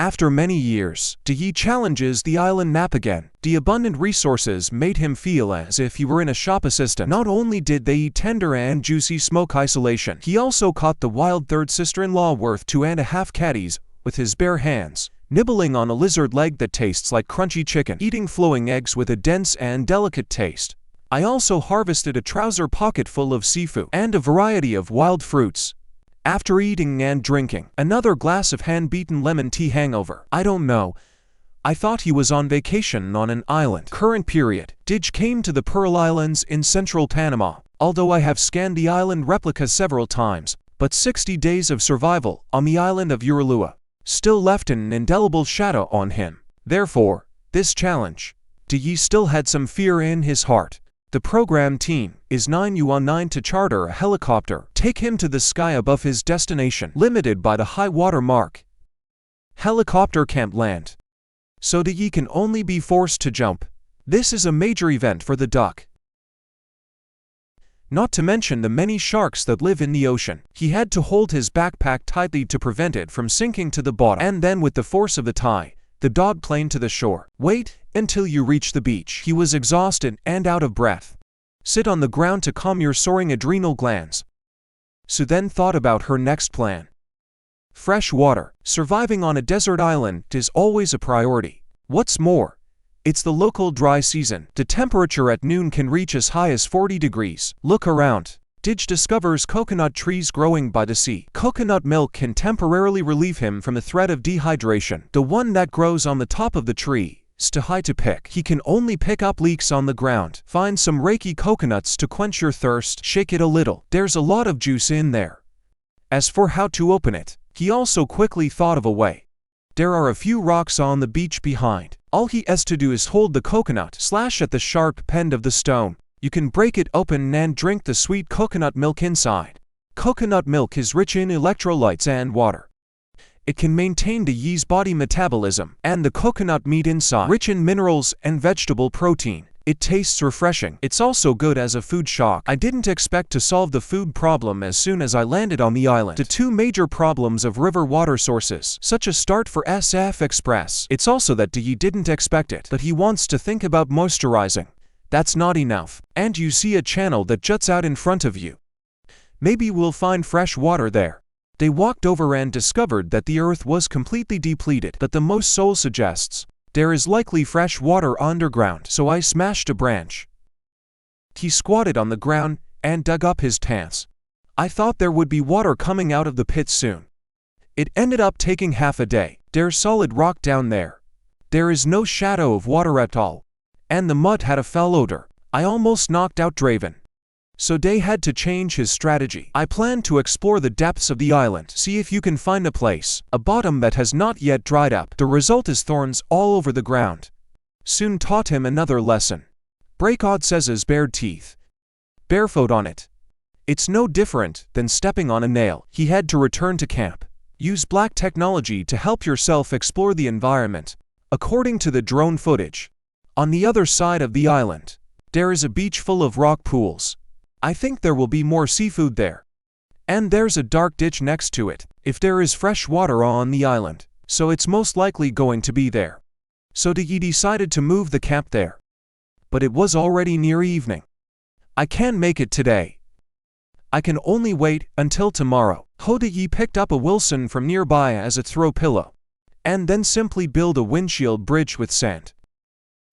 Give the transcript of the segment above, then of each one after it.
After many years, Yi challenges the island map again. The abundant resources made him feel as if he were in a shop assistant. Not only did they eat tender and juicy smoke isolation, he also caught the wild third sister-in-law worth 2.5 caddies with his bare hands, nibbling on a lizard leg that tastes like crunchy chicken, eating flowing eggs with a dense and delicate taste. I also harvested a trouser pocket full of seafood and a variety of wild fruits. After eating and drinking another glass of hand-beaten lemon tea hangover, I don't know, I thought he was on vacation on an island. Current period. Dij came to the Pearl Islands in central Panama, although I have scanned the island replica several times, but 60 days of survival on the island of Uralua still left an indelible shadow on him. Therefore, this challenge. Yi still had some fear in his heart. The program team is 9 yuan 9 to charter a helicopter, take him to the sky above his destination, limited by the high water mark. Helicopter can't land, so Yi can only be forced to jump. This is a major event for the duck. Not to mention the many sharks that live in the ocean. He had to hold his backpack tightly to prevent it from sinking to the bottom, and then with the force of the tie, the dog planed to the shore. Wait until you reach the beach. He was exhausted and out of breath. Sit on the ground to calm your soaring adrenal glands. Sue then thought about her next plan. Fresh water. Surviving on a desert island is always a priority. What's more, it's the local dry season. The temperature at noon can reach as high as 40 degrees. Look around. Dij discovers coconut trees growing by the sea. Coconut milk can temporarily relieve him from the threat of dehydration. The one that grows on the top of the tree is too high to pick. He can only pick up leeks on the ground. Find some reiki coconuts to quench your thirst. Shake it a little. There's a lot of juice in there. As for how to open it, he also quickly thought of a way. There are a few rocks on the beach behind. All he has to do is hold the coconut, slash at the sharp end of the stone. You can break it open and drink the sweet coconut milk inside. Coconut milk is rich in electrolytes and water. It can maintain the Yi's body metabolism, and the coconut meat inside, rich in minerals and vegetable protein. It tastes refreshing. It's also good as a food shock. I didn't expect to solve the food problem as soon as I landed on the island. The two major problems of river water sources, such a start for SF Express. It's also that Yi didn't expect it, but he wants to think about moisturizing. That's not enough. And you see a channel that juts out in front of you. Maybe we'll find fresh water there. They walked over and discovered that the earth was completely depleted, but the most soul suggests there is likely fresh water underground, so I smashed a branch. He squatted on the ground and dug up his pants. I thought there would be water coming out of the pit soon. It ended up taking half a day. There's solid rock down there. There is no shadow of water at all. And the mud had a foul odor. I almost knocked out Draven. So Day had to change his strategy. I planned to explore the depths of the island, see if you can find a place, a bottom that has not yet dried up. The result is thorns all over the ground. Soon taught him another lesson. Break Odds's bared teeth. Barefoot on it. It's no different than stepping on a nail. He had to return to camp. Use black technology to help yourself explore the environment. According to the drone footage, on the other side of the island, there is a beach full of rock pools. I think there will be more seafood there. And there's a dark ditch next to it, if there is fresh water on the island, so it's most likely going to be there. So Yi decided to move the camp there. But it was already near evening. I can't make it today. I can only wait until tomorrow. Yi picked up a Wilson from nearby as a throw pillow, and then simply build a windshield bridge with sand.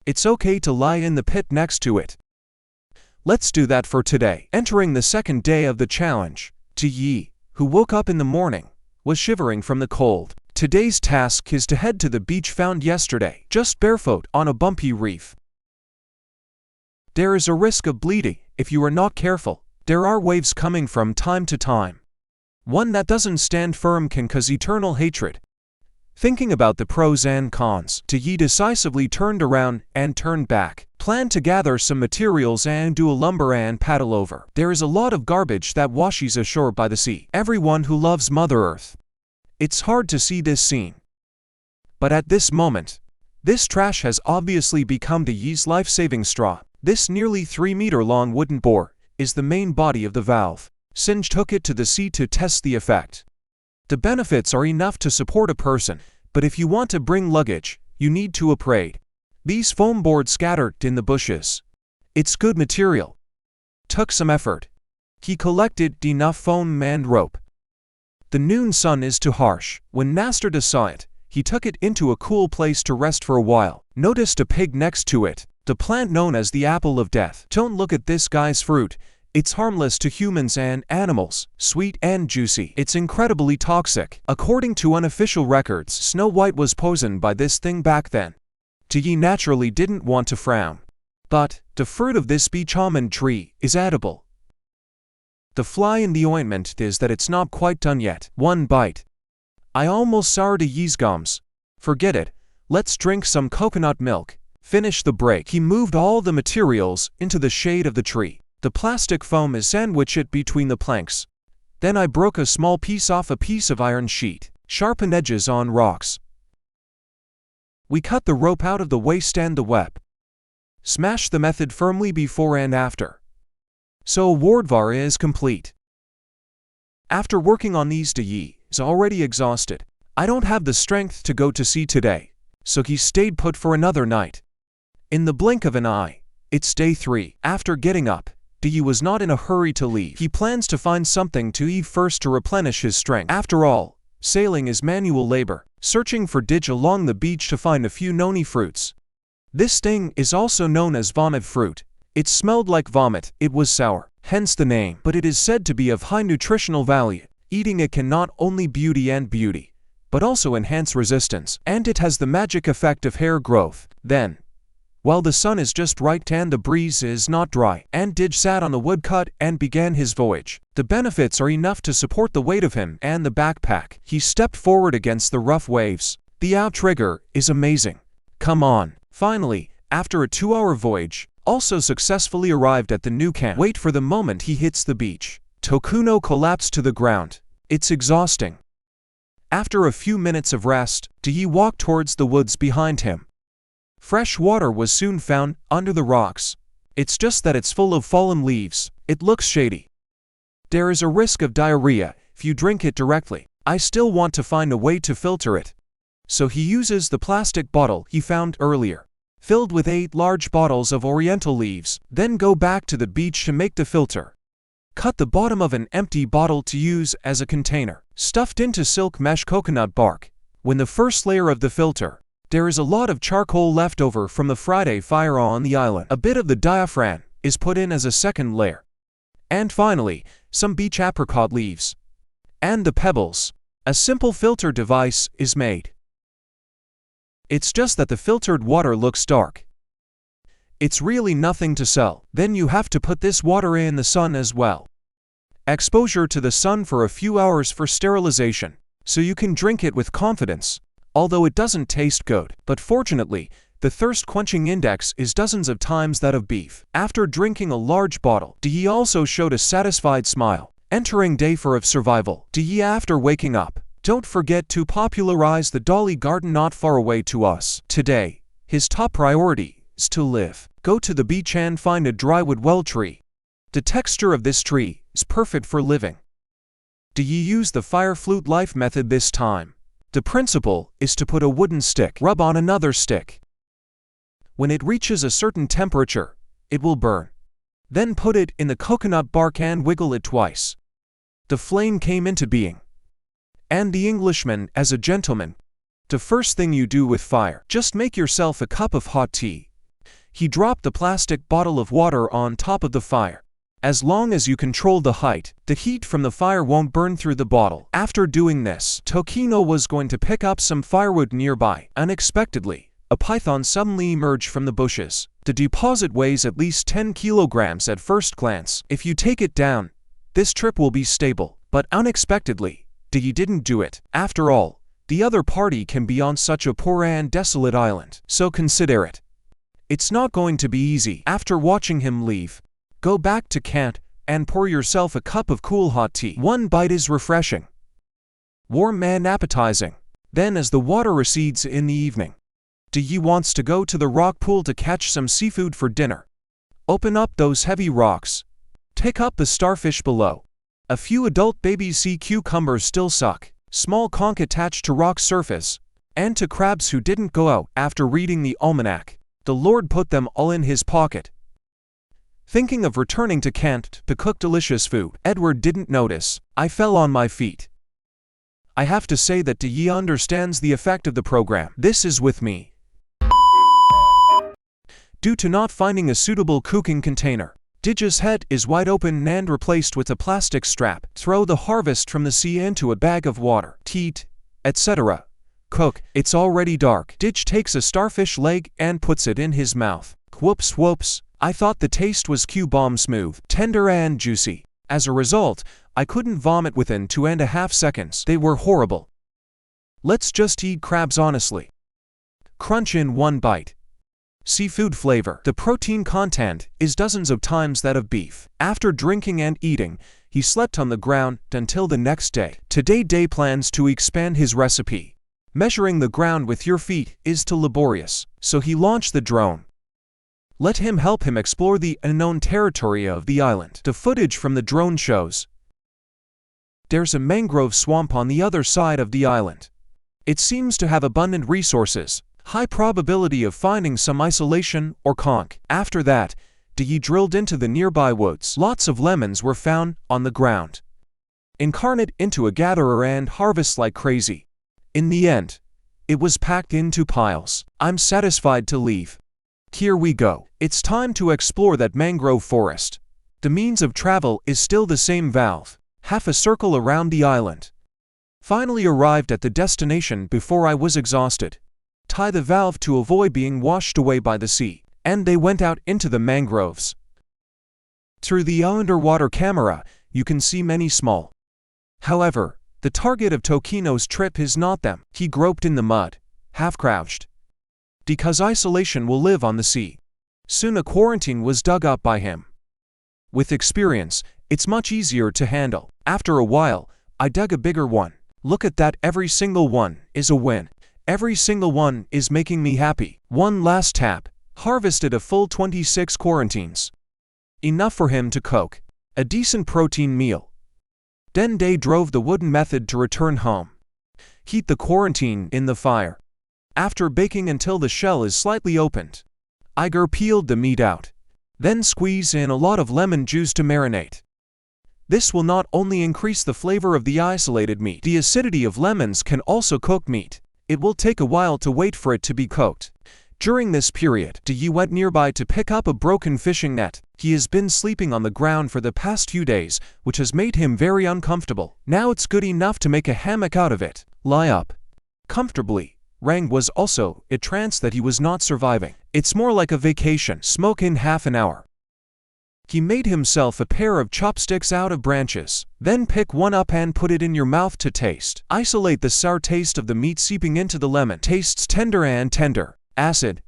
It's okay to lie in the pit next to it. Let's do that for today. Entering the second day of the challenge, Yi, who woke up in the morning, was shivering from the cold. Today's task is to head to the beach found yesterday, just barefoot on a bumpy reef. There is a risk of bleeding if you are not careful. There are waves coming from time to time. One that doesn't stand firm can cause eternal hatred. Thinking about the pros and cons, Yi decisively turned around and turned back. Planned to gather some materials and do a lumber and paddle over. There is a lot of garbage that washes ashore by the sea. Everyone who loves Mother Earth. It's hard to see this scene. But at this moment, this trash has obviously become Yi's life-saving straw. This nearly 3-meter-long wooden bore is the main body of the valve. Singe took it to the sea to test the effect. The benefits are enough to support a person, But if you want to bring luggage, you need to upgrade. These foam boards scattered in the bushes. It's good material. Took some effort. He collected enough foam and rope. The noon sun is too harsh. When Nasrda saw it, he took it into a cool place to rest for a while. Noticed a pig next to it, the plant known as the apple of death. Don't look at this guy's fruit. It's harmless to humans and animals, sweet and juicy. It's incredibly toxic. According to unofficial records, Snow White was poisoned by this thing back then. Yi naturally didn't want to frown. But the fruit of this beech almond tree is edible. The fly in the ointment is that it's not quite done yet. One bite. I almost soured Yi's gums. Forget it. Let's drink some coconut milk. Finish the break. He moved all the materials into the shade of the tree. The plastic foam is sandwiched between the planks. Then I broke a small piece off a piece of iron sheet. Sharpened edges on rocks. We cut the rope out of the waist and the web. Smash the method firmly before and after. So Wardvar is complete. After working on these, Yi is already exhausted. I don't have the strength to go to sea today, so he stayed put for another night. In the blink of an eye, it's day 3. After getting up, Yi was not in a hurry to leave. He plans to find something to eat first to replenish his strength. After all, sailing is manual labor, searching for ditch along the beach to find a few noni fruits. This thing is also known as vomit fruit. It smelled like vomit. It was sour, hence the name. But it is said to be of high nutritional value. Eating it can not only beauty, but also enhance resistance. And it has the magic effect of hair growth. Then, while the sun is just right and the breeze is not dry, and Dij sat on the woodcut and began his voyage. The benefits are enough to support the weight of him and the backpack. He stepped forward against the rough waves. The outrigger is amazing. Come on. Finally, after a 2-hour voyage, also successfully arrived at the new camp. Wait for the moment he hits the beach. Tokuno collapsed to the ground. It's exhausting. After a few minutes of rest, Yi walked towards the woods behind him. Fresh water was soon found under the rocks. It's just that it's full of fallen leaves. It looks shady. There is a risk of diarrhea if you drink it directly. I still want to find a way to filter it. So he uses the plastic bottle he found earlier, filled with 8 large bottles of oriental leaves. Then go back to the beach to make the filter. Cut the bottom of an empty bottle to use as a container, stuffed into silk mesh coconut bark. When the first layer of the filter, there is a lot of charcoal left over from the Friday fire on the island. A bit of the diaphragm is put in as a second layer. And finally, some beech apricot leaves. And the pebbles. A simple filter device is made. It's just that the filtered water looks dark. It's really nothing to sell. Then you have to put this water in the sun as well. Exposure to the sun for a few hours for sterilization, so you can drink it with confidence. Although it doesn't taste good, but fortunately, the thirst-quenching index is dozens of times that of beef. After drinking a large bottle, Yi also showed a satisfied smile. Entering day 4 of survival, Yi after waking up, don't forget to popularize the Dolly Garden not far away to us. Today, his top priority is to live. Go to the beach and find a drywood well tree. The texture of this tree is perfect for living. Yi use the fire flute life method this time. The principle is to put a wooden stick, rub on another stick. When it reaches a certain temperature, it will burn. Then put it in the coconut bark and wiggle it twice. The flame came into being. And the Englishman, as a gentleman, the first thing you do with fire, just make yourself a cup of hot tea. He dropped the plastic bottle of water on top of the fire. As long as you control the height, the heat from the fire won't burn through the bottle. After doing this, Tokino was going to pick up some firewood nearby. Unexpectedly, a python suddenly emerged from the bushes. The deposit weighs at least 10 kilograms at first glance. If you take it down, this trip will be stable. But unexpectedly, Yi didn't do it. After all, the other party can be on such a poor and desolate island. So consider it. It's not going to be easy. After watching him leave, go back to camp and pour yourself a cup of cool hot tea. One bite is refreshing, warm and appetizing. Then as the water recedes in the evening, Yi wants to go to the rock pool to catch some seafood for dinner. Open up those heavy rocks. Pick up the starfish below. A few adult baby sea cucumbers still suck. Small conch attached to rock surface. And to crabs who didn't go out after reading the almanac, the Lord put them all in his pocket. Thinking of returning to Kent to cook delicious food, Edward didn't notice. I fell on my feet. I have to say that Ye understands the effect of the program. This is with me. Due to not finding a suitable cooking container, Dig's head is wide open and replaced with a plastic strap. Throw the harvest from the sea into a bag of water, teat, etc. Cook. It's already dark. Dig takes a starfish leg and puts it in his mouth. Whoops whoops. I thought the taste was Q-bomb smooth, tender and juicy. As a result, I couldn't vomit within 2.5 seconds. They were horrible. Let's just eat crabs honestly. Crunch in one bite. Seafood flavor. The protein content is dozens of times that of beef. After drinking and eating, he slept on the ground until the next day. Today Day plans to expand his recipe. Measuring the ground with your feet is too laborious, so he launched the drone. Let him help him explore the unknown territory of the island. The footage from the drone shows there's a mangrove swamp on the other side of the island. It seems to have abundant resources, high probability of finding some isolation or conch. After that, Dig drilled into the nearby woods. Lots of lemons were found on the ground. Incarnate into a gatherer and harvest like crazy. In the end, it was packed into piles. I'm satisfied to leave. Here we go. It's time to explore that mangrove forest. The means of travel is still the same valve, half a circle around the island. Finally arrived at the destination before I was exhausted. Tie the valve to avoid being washed away by the sea, and they went out into the mangroves. Through the underwater camera, you can see many small. However, the target of Tokino's trip is not them. He groped in the mud, half-crouched. Because isolation will live on the sea. Soon a quarantine was dug up by him. With experience, it's much easier to handle. After a while, I dug a bigger one. Look at that, every single one is a win. Every single one is making me happy. One last tap, harvested a full 26 quarantines. Enough for him to cook a decent protein meal. Then Day drove the wooden method to return home. Heat the quarantine in the fire. After baking until the shell is slightly opened, Iger peeled the meat out. Then squeeze in a lot of lemon juice to marinate. This will not only increase the flavor of the isolated meat, the acidity of lemons can also cook meat. It will take a while to wait for it to be cooked. During this period, Dig went nearby to pick up a broken fishing net. He has been sleeping on the ground for the past few days, which has made him very uncomfortable. Now it's good enough to make a hammock out of it. Lie up comfortably. Rang was also a trance that he was not surviving. It's more like a vacation. Smoke in half an hour. He made himself a pair of chopsticks out of branches. Then pick one up and put it in your mouth to taste. Isolate the sour taste of the meat seeping into the lemon. Tastes tender and tender. Acid.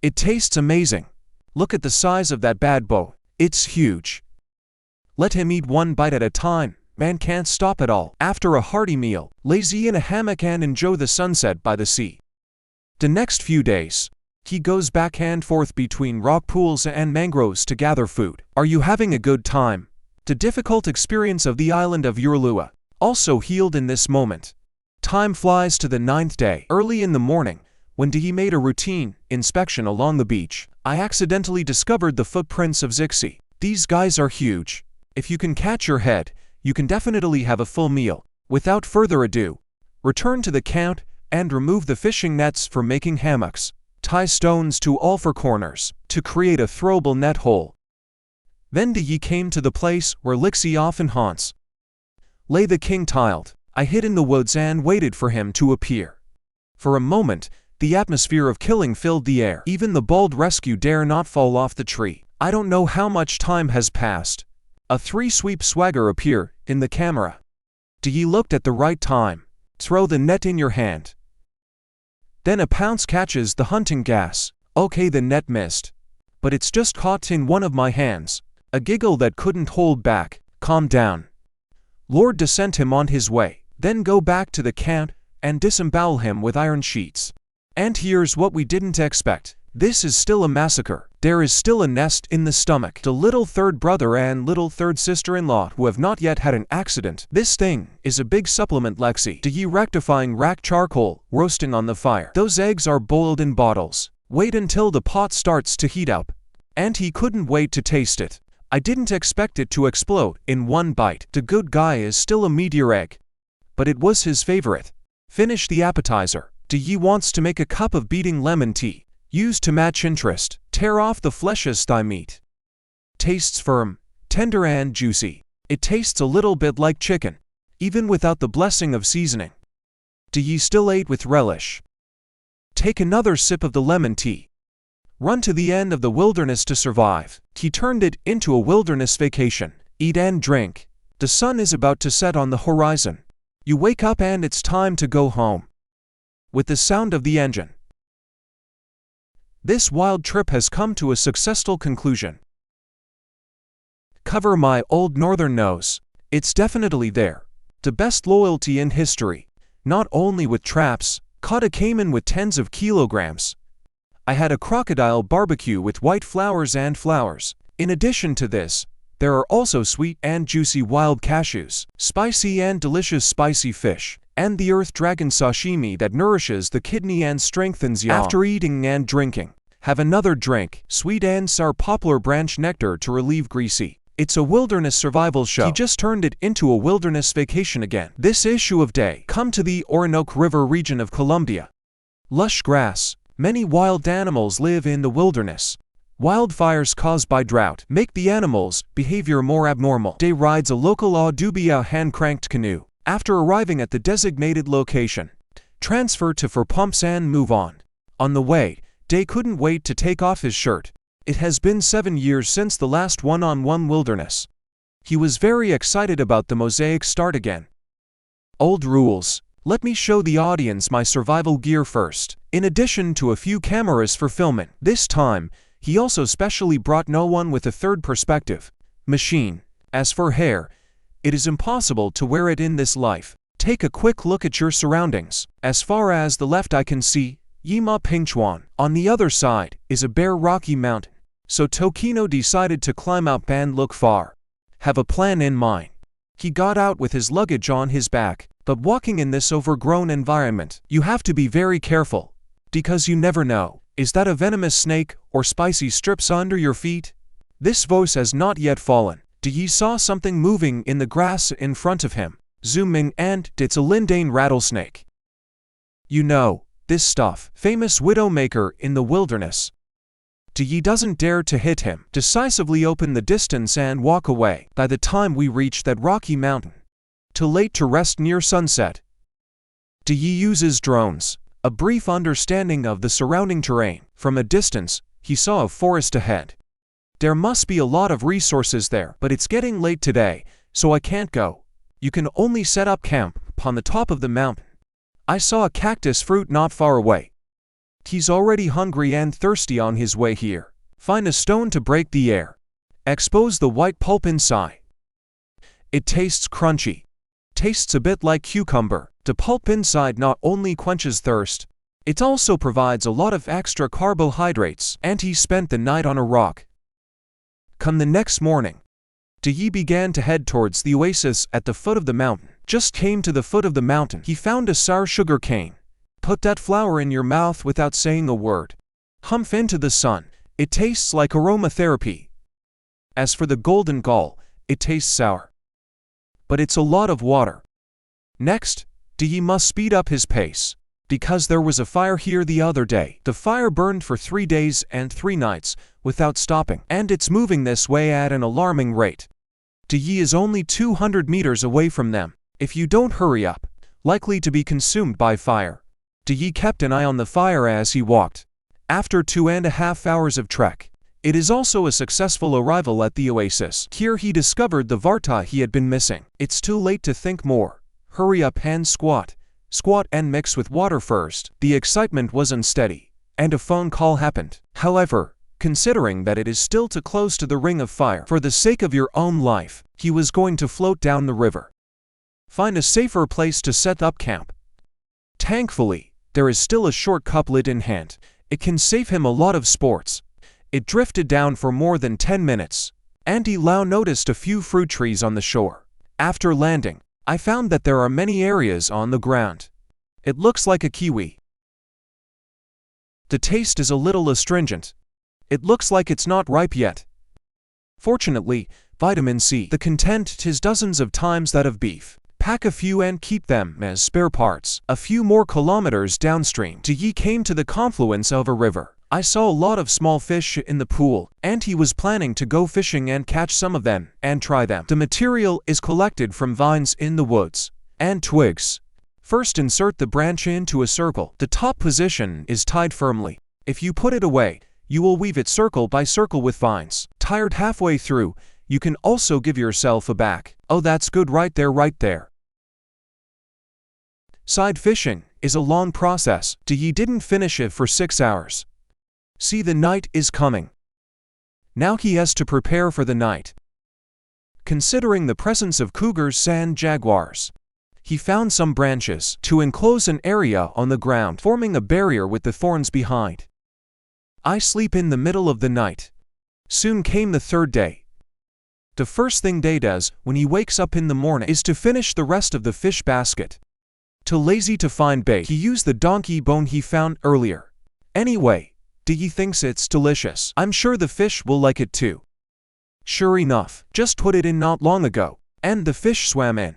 It tastes amazing. Look at the size of that bad boy. It's huge. Let him eat one bite at a time. Man can't stop at all. After a hearty meal, lazy in a hammock and enjoy the sunset by the sea. The next few days, he goes back and forth between rock pools and mangroves to gather food. Are you having a good time? The difficult experience of the island of Urlua also healed in this moment. Time flies to the 9th day. Early in the morning, when Dig made a routine inspection along the beach, I accidentally discovered the footprints of Zixi. These guys are huge. If you can catch your head, you can definitely have a full meal. Without further ado, return to the camp and remove the fishing nets for making hammocks. Tie stones to all four corners to create a throwable net hole. Then Dig came to the place where Lixie often haunts. Lay the king tiled. I hid in the woods and waited for him to appear. For a moment, the atmosphere of killing filled the air. Even the bald rescue dare not fall off the tree. I don't know how much time has passed. A 3-sweep swagger appear in the camera. Dig looked at the right time. Throw the net in your hand. Then a pounce catches the hunting gas. Okay, the net missed. But it's just caught in one of my hands. A giggle that couldn't hold back. Calm down. Lord sent him on his way. Then go back to the camp and disembowel him with iron sheets. And here's what we didn't expect. This is still a massacre. There is still a nest in the stomach. The little third brother and little third sister-in-law who have not yet had an accident. This thing is a big supplement, Lexi. Do you rectifying rack charcoal, roasting on the fire. Those eggs are boiled in bottles. Wait until the pot starts to heat up. And he couldn't wait to taste it. I didn't expect it to explode in one bite. The good guy is still a meteor egg. But it was his favorite. Finish the appetizer. Do ye wants to make a cup of beating lemon tea. Used to match interest. Tear off the fleshless thigh meat. Tastes firm, tender and juicy. It tastes a little bit like chicken, even without the blessing of seasoning. Do ye still ate with relish? Take another sip of the lemon tea. Run to the end of the wilderness to survive. He turned it into a wilderness vacation. Eat and drink. The sun is about to set on the horizon. You wake up and it's time to go home. With the sound of the engine. This wild trip has come to a successful conclusion. Cover my old northern nose. It's definitely there. The best loyalty in history. Not only with traps, caught a caiman with tens of kilograms. I had a crocodile barbecue with white flowers and flowers. In addition to this, there are also sweet and juicy wild cashews, spicy and delicious spicy fish, and the earth dragon sashimi that nourishes the kidney and strengthens yang. After eating and drinking, have another drink, sweet and sour poplar branch nectar to relieve greasy. It's a wilderness survival show. He just turned it into a wilderness vacation again. This issue of Day come to the Orinoco River region of Colombia. Lush grass. Many wild animals live in the wilderness. Wildfires caused by drought make the animals' behavior more abnormal. Day rides a local Audubia hand-cranked canoe. After arriving at the designated location, transfer to for pumps and move on. On the way, Day couldn't wait to take off his shirt. It has been 7 years since the last one-on-one wilderness. He was very excited about the mosaic start again. Old rules. Let me show the audience my survival gear first. In addition to a few cameras for filming, this time, he also specially brought no one with a third perspective machine. As for hair, it is impossible to wear it in this life. Take a quick look at your surroundings. As far as the left I can see, Yima Pingchuan. On the other side is a bare rocky mountain. So Tokino decided to climb up and look far. Have a plan in mind. He got out with his luggage on his back, but walking in this overgrown environment, you have to be very careful. Because you never know, is that a venomous snake or spicy strips under your feet? This voice has not yet fallen. Do ye saw something moving in the grass in front of him? Zooming and it's a lindane rattlesnake. You know, this stuff, famous widowmaker in the wilderness. Do ye doesn't dare to hit him. Decisively open the distance and walk away. By the time we reach that rocky mountain, too late to rest near sunset. Do ye uses drones? A brief understanding of the surrounding terrain. From a distance, he saw a forest ahead. There must be a lot of resources there, but it's getting late today, so I can't go. You can only set up camp upon the top of the mountain. I saw a cactus fruit not far away. He's already hungry and thirsty on his way here. Find a stone to break the air. Expose the white pulp inside. It tastes crunchy. Tastes a bit like cucumber. The pulp inside not only quenches thirst, it also provides a lot of extra carbohydrates. And he spent the night on a rock. Come the next morning, Dayi began to head towards the oasis at the foot of the mountain. Just came to the foot of the mountain. He found a sour sugar cane. Put that flower in your mouth without saying a word. Humph into the sun. It tastes like aromatherapy. As for the golden gall, it tastes sour. But it's a lot of water. Next, Dayi must speed up his pace. Because there was a fire here the other day. The fire burned for 3 days and 3 nights without stopping. And it's moving this way at an alarming rate. Dayi is only 200 meters away from them. If you don't hurry up, likely to be consumed by fire. Dayi kept an eye on the fire as he walked. After 2.5 hours of trek, it is also a successful arrival at the oasis. Here he discovered the Varta he had been missing. It's too late to think more. Hurry up and squat. Squat and mix with water first. The excitement was unsteady, and a phone call happened. However, considering that it is still too close to the ring of fire, for the sake of your own life, he was going to float down the river. Find a safer place to set up camp. Thankfully, there is still a short couplet in hand. It can save him a lot of sports. It drifted down for more than 10 minutes. Auntie Lau noticed a few fruit trees on the shore. After landing, I found that there are many areas on the ground. It looks like a kiwi. The taste is a little astringent. It looks like it's not ripe yet. Fortunately, vitamin C. The content is dozens of times that of beef. Pack a few and keep them as spare parts. A few more kilometers downstream, Yi came to the confluence of a river. I saw a lot of small fish in the pool. Auntie was planning to go fishing and catch some of them and try them. The material is collected from vines in the woods and twigs. First, insert the branch into a circle. The top position is tied firmly. If you put it away, you will weave it circle by circle with vines. Tired halfway through, you can also give yourself a back. Oh, that's good right there. Side fishing is a long process. Yi didn't finish it for 6 hours. See, the night is coming. Now he has to prepare for the night. Considering the presence of cougars and jaguars, he found some branches to enclose an area on the ground, forming a barrier with the thorns behind. I sleep in the middle of the night. Soon came the third day. The first thing Day does when he wakes up in the morning is to finish the rest of the fish basket. Too lazy to find bait, he used the donkey bone he found earlier. Anyway, Yi thinks it's delicious. I'm sure the fish will like it too. Sure enough, just put it in not long ago, and the fish swam in.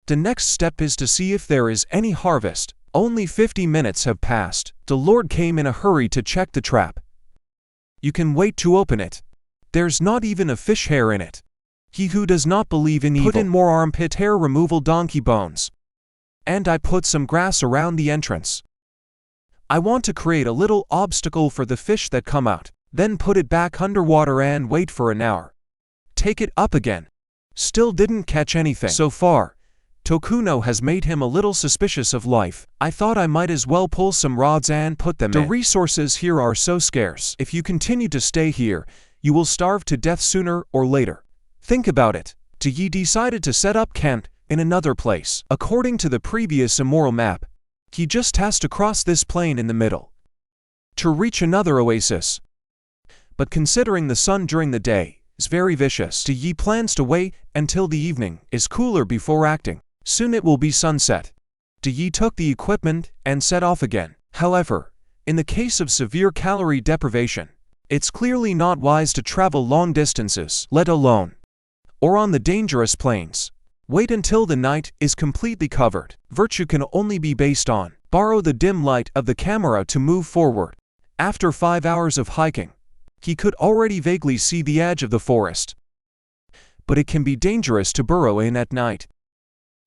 The next step is to see if there is any harvest. Only 50 minutes have passed. The Lord came in a hurry to check the trap. You can wait to open it. There's not even a fish hair in it. He who does not believe in evil, put in more armpit hair removal donkey bones. And I put some grass around the entrance. I want to create a little obstacle for the fish that come out. Then put it back underwater and wait for an hour. Take it up again. Still didn't catch anything. So far, Tokuno has made him a little suspicious of life. I thought I might as well pull some rods and put them in. The resources here are so scarce. If you continue to stay here, you will starve to death sooner or later. Think about it. Yi decided to set up camp in another place. According to the previous immoral map, he just has to cross this plain in the middle to reach another oasis. But considering the sun during the day is very vicious, Yi plans to wait until the evening is cooler before acting. Soon it will be sunset. Yi took the equipment and set off again. However, in the case of severe calorie deprivation, it's clearly not wise to travel long distances, let alone or on the dangerous plains. Wait until the night is completely covered. Virtue can only be based on borrow the dim light of the camera to move forward. After 5 hours of hiking, he could already vaguely see the edge of the forest. But it can be dangerous to burrow in at night.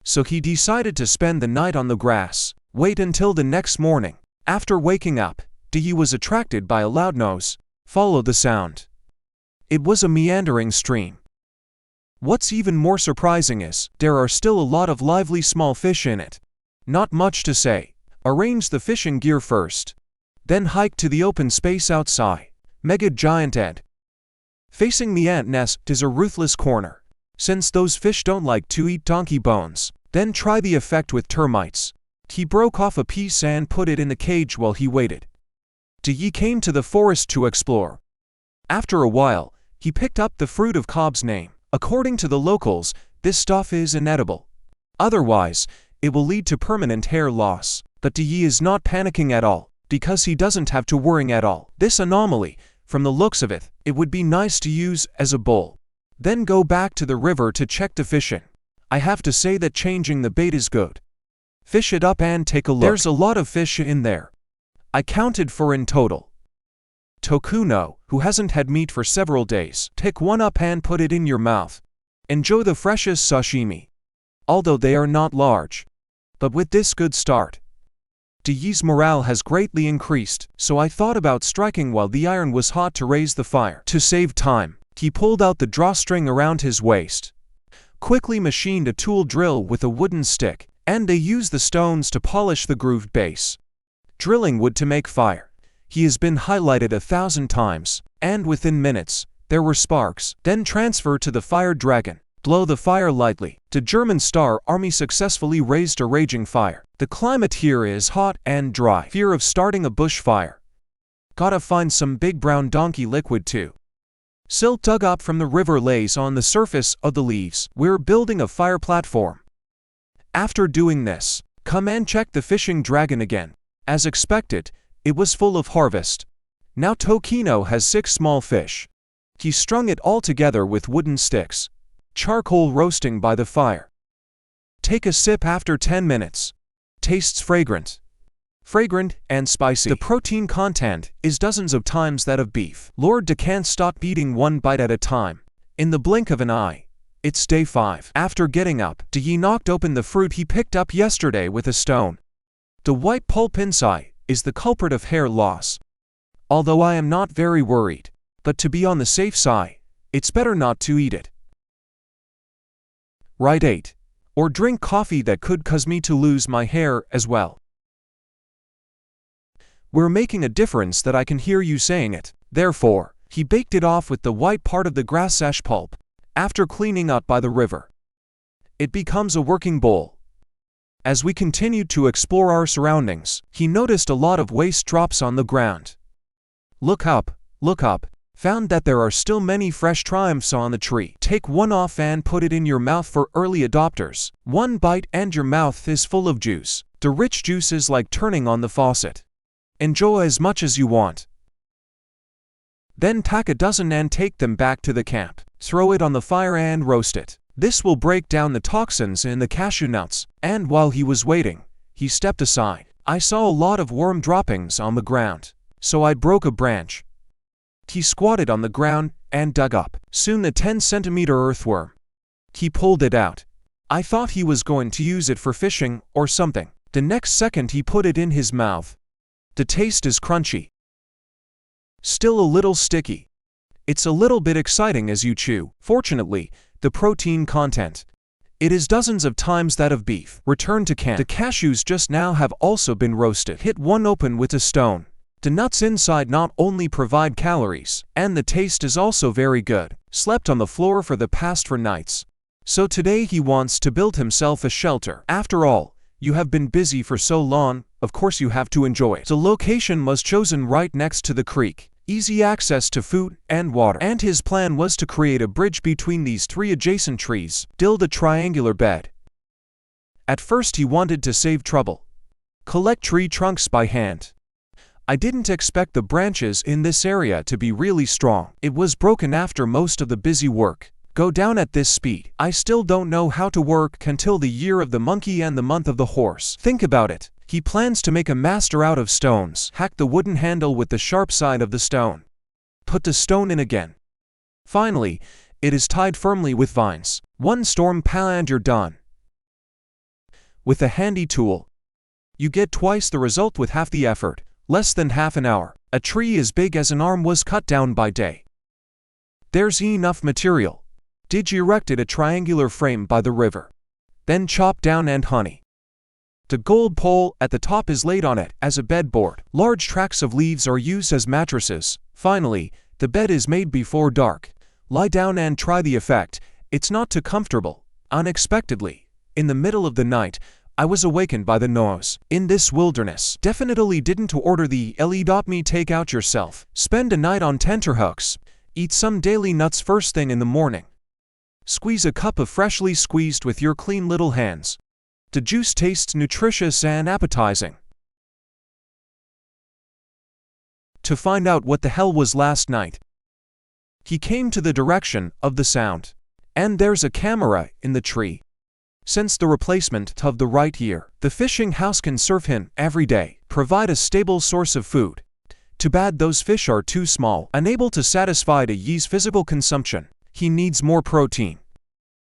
So he decided to spend the night on the grass, wait until the next morning. After waking up, Yi was attracted by a loud noise. Follow the sound. It was a meandering stream. What's even more surprising is, there are still a lot of lively small fish in it. Not much to say. Arrange the fishing gear first. Then hike to the open space outside. Mega giant ant. Facing the ant nest is a ruthless corner. Since those fish don't like to eat donkey bones, then try the effect with termites. He broke off a piece and put it in the cage while he waited. Yi came to the forest to explore. After a while, he picked up the fruit of Cobb's name. According to the locals, this stuff is inedible. Otherwise, it will lead to permanent hair loss. But Yi is not panicking at all, because he doesn't have to worry at all. This anomaly, from the looks of it, it would be nice to use as a bowl. Then go back to the river to check the fishing. I have to say that changing the bait is good. Fish it up and take a look. There's a lot of fish in there. I counted 4 in total. Tokuno, who hasn't had meat for several days, take one up and put it in your mouth. Enjoy the freshest sashimi. Although they are not large. But with this good start, Yi's morale has greatly increased, so I thought about striking while the iron was hot to raise the fire. To save time, he pulled out the drawstring around his waist, quickly machined a tool drill with a wooden stick, and they used the stones to polish the grooved base. Drilling wood to make fire. He has been highlighted 1,000 times, and within minutes, there were sparks. Then transfer to the fire dragon. Blow the fire lightly. The German Star Army successfully raised a raging fire. The climate here is hot and dry. Fear of starting a bushfire. Gotta find some big brown donkey liquid too. Silt dug up from the river lays on the surface of the leaves. We're building a fire platform. After doing this, come and check the fishing dragon again. As expected, it was full of harvest. Now Tokino has 6 small fish. He strung it all together with wooden sticks. Charcoal roasting by the fire. Take a sip after 10 minutes. Tastes fragrant. Fragrant and spicy. The protein content is dozens of times that of beef. Lord De can't stop eating one bite at a time. In the blink of an eye, it's day 5. After getting up, De knocked open the fruit he picked up yesterday with a stone. The white pulp inside is the culprit of hair loss. Although I am not very worried, but to be on the safe side, it's better not to eat it. Right 8. Or drink coffee that could cause me to lose my hair as well. We're making a difference that I can hear you saying it. Therefore, he baked it off with the white part of the grass ash pulp, after cleaning up by the river. It becomes a working bowl. As we continued to explore our surroundings, he noticed a lot of waste drops on the ground. Look up, found that there are still many fresh triumphs on the tree. Take one off and put it in your mouth for early adopters. One bite and your mouth is full of juice. The rich juice is like turning on the faucet. Enjoy as much as you want. Then pack a dozen and take them back to the camp. Throw it on the fire and roast it. This will break down the toxins in the cashew nuts. And while he was waiting, he stepped aside. I saw a lot of worm droppings on the ground, so I broke a branch. He squatted on the ground and dug up. Soon a 10-centimeter earthworm. He pulled it out. I thought he was going to use it for fishing or something. The next second he put it in his mouth. The taste is crunchy. Still a little sticky. It's a little bit exciting as you chew. Fortunately, the protein content. It is dozens of times that of beef. Return to camp. The cashews just now have also been roasted. Hit one open with a stone. The nuts inside not only provide calories, and the taste is also very good. Slept on the floor for the past 4 nights. So today he wants to build himself a shelter. After all, you have been busy for so long, of course you have to enjoy it. The location was chosen right next to the creek. Easy access to food and water. And his plan was to create a bridge between these 3 adjacent trees. Build a triangular bed. At first he wanted to save trouble. Collect tree trunks by hand. I didn't expect the branches in this area to be really strong. It was broken after most of the busy work. Go down at this speed. I still don't know how to work until the year of the monkey and the month of the horse. Think about it. He plans to make a master out of stones. Hack the wooden handle with the sharp side of the stone. Put the stone in again. Finally, it is tied firmly with vines. 1 storm pal and you're done. With a handy tool, you get twice the result with half the effort. Less than half an hour. A tree as big as an arm was cut down by day. There's enough material. Did you erected a triangular frame by the river. Then chop down and honey. The gold pole at the top is laid on it as a bedboard. Large tracts of leaves are used as mattresses. Finally, the bed is made before dark. Lie down and try the effect. It's not too comfortable. Unexpectedly, in the middle of the night, I was awakened by the noise. In this wilderness, definitely didn't order the me take out yourself. Spend a night on tenterhooks. Eat some daily nuts first thing in the morning. Squeeze a cup of freshly squeezed with your clean little hands. The juice tastes nutritious and appetizing. To find out what the hell was last night, he came to the direction of the sound. And there's a camera in the tree. Since the replacement of the right ear, the fishing house can serve him every day, provide a stable source of food. Too bad those fish are too small, unable to satisfy the ye's physical consumption. He needs more protein.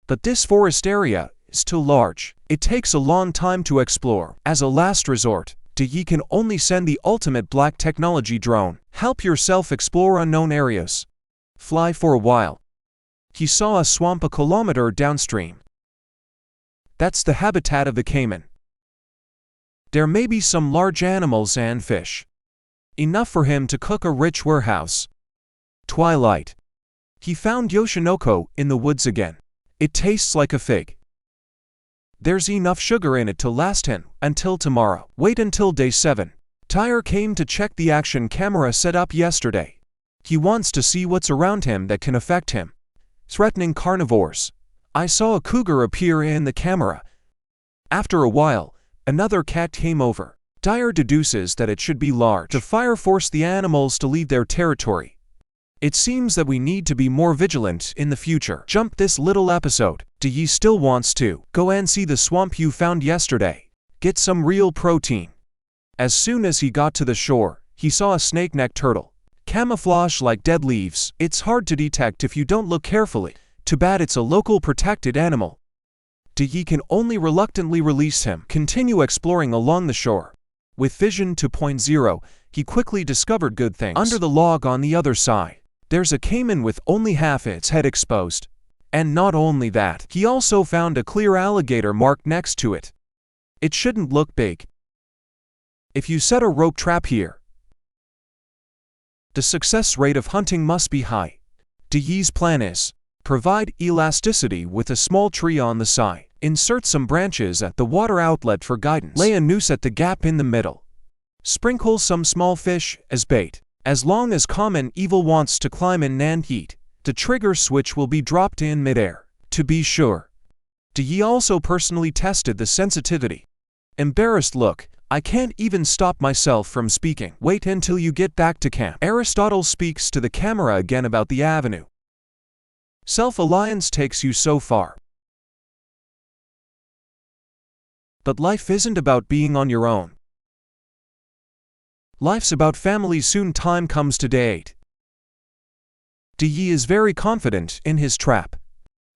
But this forest area is too large. It takes a long time to explore. As a last resort, Yi can only send the ultimate black technology drone. Help yourself explore unknown areas. Fly for a while. He saw a swamp a kilometer downstream. That's the habitat of the caiman. There may be some large animals and fish. Enough for him to cook a rich warehouse. Twilight. He found Yoshinoko in the woods again. It tastes like a fig. There's enough sugar in it to last him until tomorrow. Wait until day 7. Tyre came to check the action camera set up yesterday. He wants to see what's around him that can affect him. Threatening carnivores. I saw a cougar appear in the camera. After a while, another cat came over. Tyre deduces that it should be large. The fire forced the animals to leave their territory. It seems that we need to be more vigilant in the future. Jump this little episode. Do ye still wants to go and see the swamp you found yesterday? Get some real protein. As soon as he got to the shore, he saw a snake-necked turtle. Camouflage like dead leaves. It's hard to detect if you don't look carefully. Too bad it's a local protected animal. Ye can only reluctantly release him. Continue exploring along the shore. With vision 2.0, he quickly discovered good things. Under the log on the other side, there's a caiman with only half its head exposed. And not only that, he also found a clear alligator marked next to it. It shouldn't look big. If you set a rope trap here, the success rate of hunting must be high. Ye's plan is, provide elasticity with a small tree on the side. Insert some branches at the water outlet for guidance. Lay a noose at the gap in the middle. Sprinkle some small fish as bait. As long as common evil wants to climb in and eat, the trigger switch will be dropped in midair. To be sure. Ye also personally tested the sensitivity. Embarrassed look. I can't even stop myself from speaking. Wait until you get back to camp. Aristotle speaks to the camera again about the avenue. Self-alliance takes you so far. But life isn't about being on your own. Life's about family. Soon time comes to date. Ye is very confident in his trap.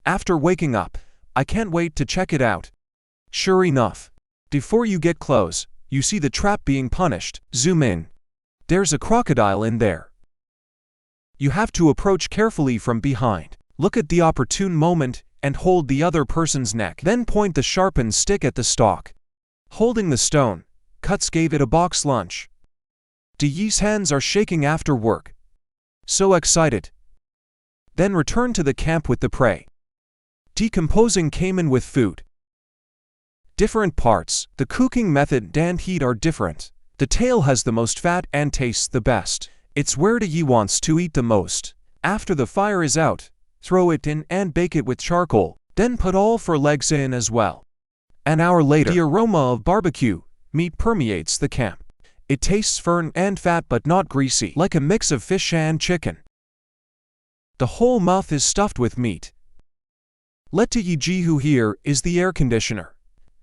After waking up, I can't wait to check it out. Sure enough, before you get close, you see the trap being punished. Zoom in. There's a crocodile in there. You have to approach carefully from behind. Look at the opportune moment and hold the other person's neck. Then point the sharpened stick at the stalk. Holding the stone, Cuts gave it a box lunch. Ye's hands are shaking after work. So excited. Then returned to the camp with the prey. Decomposing caiman with food. Different parts. The cooking method and heat are different. The tail has the most fat and tastes the best. It's where Ye wants to eat the most. After the fire is out, throw it in and bake it with charcoal. Then put all 4 legs in as well. An hour later, the aroma of barbecue meat permeates the camp. It tastes firm and fat but not greasy, like a mix of fish and chicken. The whole mouth is stuffed with meat. Let Ye Jihu here is the air conditioner.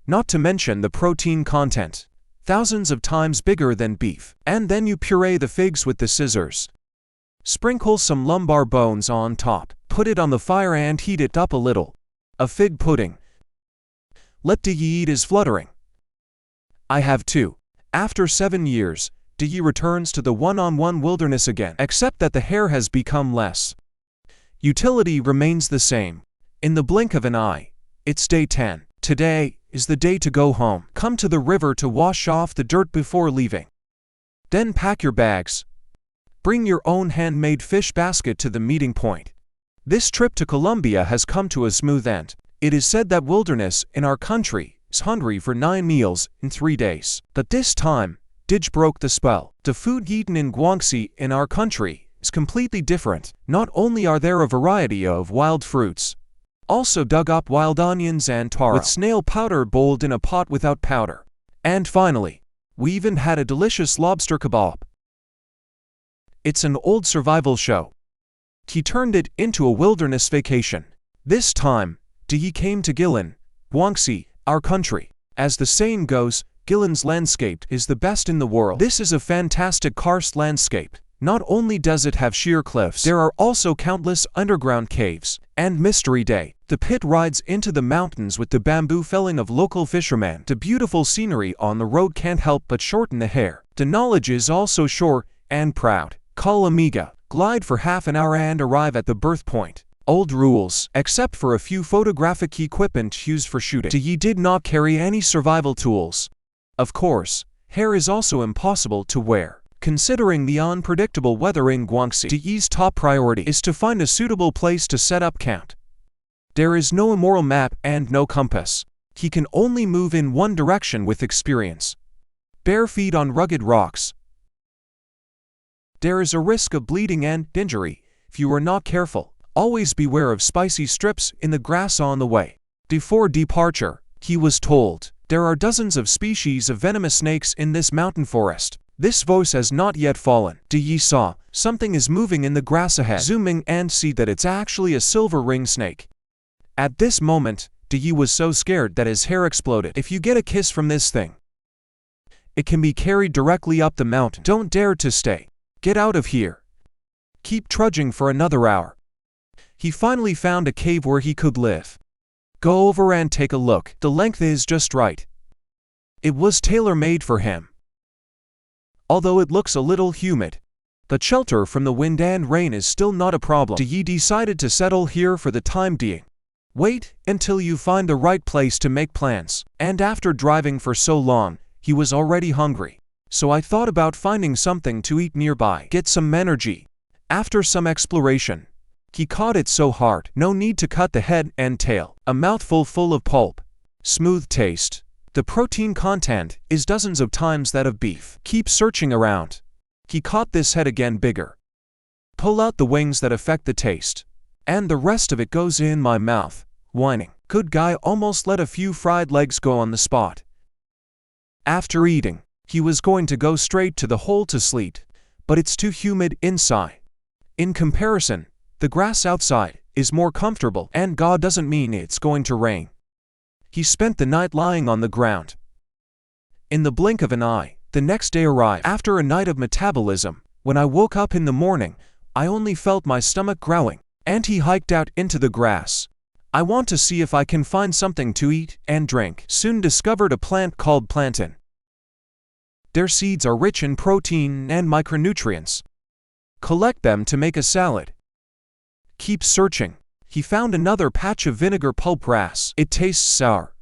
Not to mention the protein content. Thousands of times bigger than beef. And then you puree the figs with the scissors. Sprinkle some lumbar bones on top. Put it on the fire and heat it up a little. A fig pudding. Let Ye eat is fluttering. I have too. After 7 years, Ye returns to the one-on-one wilderness again, except that the hair has become less. Utility remains the same. In the blink of an eye, it's day 10. Today is the day to go home. Come to the river to wash off the dirt before leaving. Then pack your bags. Bring your own handmade fish basket to the meeting point. This trip to Colombia has come to a smooth end. It is said that wilderness in our country is hungry for 9 meals in 3 days. But this time, Dij broke the spell. The food eaten in Guangxi in our country is completely different. Not only are there a variety of wild fruits, also dug up wild onions and taro, with snail powder boiled in a pot without powder. And finally, we even had a delicious lobster kebab. It's an old survival show. He turned it into a wilderness vacation. This time, Ye came to Guilin, Guangxi, our country. As the saying goes, Guilin's landscape is the best in the world. This is a fantastic karst landscape. Not only does it have sheer cliffs, there are also countless underground caves. And Mystery Day, the pit rides into the mountains with the bamboo felling of local fishermen. The beautiful scenery on the road can't help but shorten the hair. The knowledge is also sure and proud. Call Amiga, glide for half an hour and arrive at the birth point. Old rules, except for a few photographic equipment used for shooting. Ye did not carry any survival tools. Of course, hair is also impossible to wear. Considering the unpredictable weather in Guangxi, Ye's top priority is to find a suitable place to set up camp. There is no immoral map and no compass. He can only move in one direction with experience. bare feet on rugged rocks. There is a risk of bleeding and injury if you are not careful. Always beware of spicy strips in the grass on the way. Before departure, he was told, there are dozens of species of venomous snakes in this mountain forest. This voice has not yet fallen. Yi saw something is moving in the grass ahead. Zooming and see that it's actually a silver ring snake. At this moment, Yi was so scared that his hair exploded. If you get a kiss from this thing, it can be carried directly up the mountain. Don't dare to stay. Get out of here. Keep trudging for another hour. He finally found a cave where he could live. Go over and take a look. The length is just right. It was tailor-made for him. Although it looks a little humid, the shelter from the wind and rain is still not a problem. Yi decided to settle here for the time being. Wait until you find the right place to make plans. And after driving for so long, he was already hungry. So I thought about finding something to eat nearby. Get some energy. After some exploration, he caught it so hard. No need to cut the head and tail. A mouthful full of pulp. Smooth taste. The protein content is dozens of times that of beef. Keep searching around. He caught this head again bigger. Pull out the wings that affect the taste. And the rest of it goes in my mouth. Whining. Good guy almost let a few fried legs go on the spot. After eating, he was going to go straight to the hole to sleep, but it's too humid inside. In comparison, the grass outside is more comfortable, and God doesn't mean it's going to rain. He spent the night lying on the ground. In the blink of an eye, the next day arrived. After a night of metabolism, when I woke up in the morning, I only felt my stomach growling, and he hiked out into the grass. I want to see if I can find something to eat and drink. Soon discovered a plant called plantain. Their seeds are rich in protein and micronutrients. Collect them to make a salad. Keep searching. He found another patch of vinegar pulp grass. It tastes sour.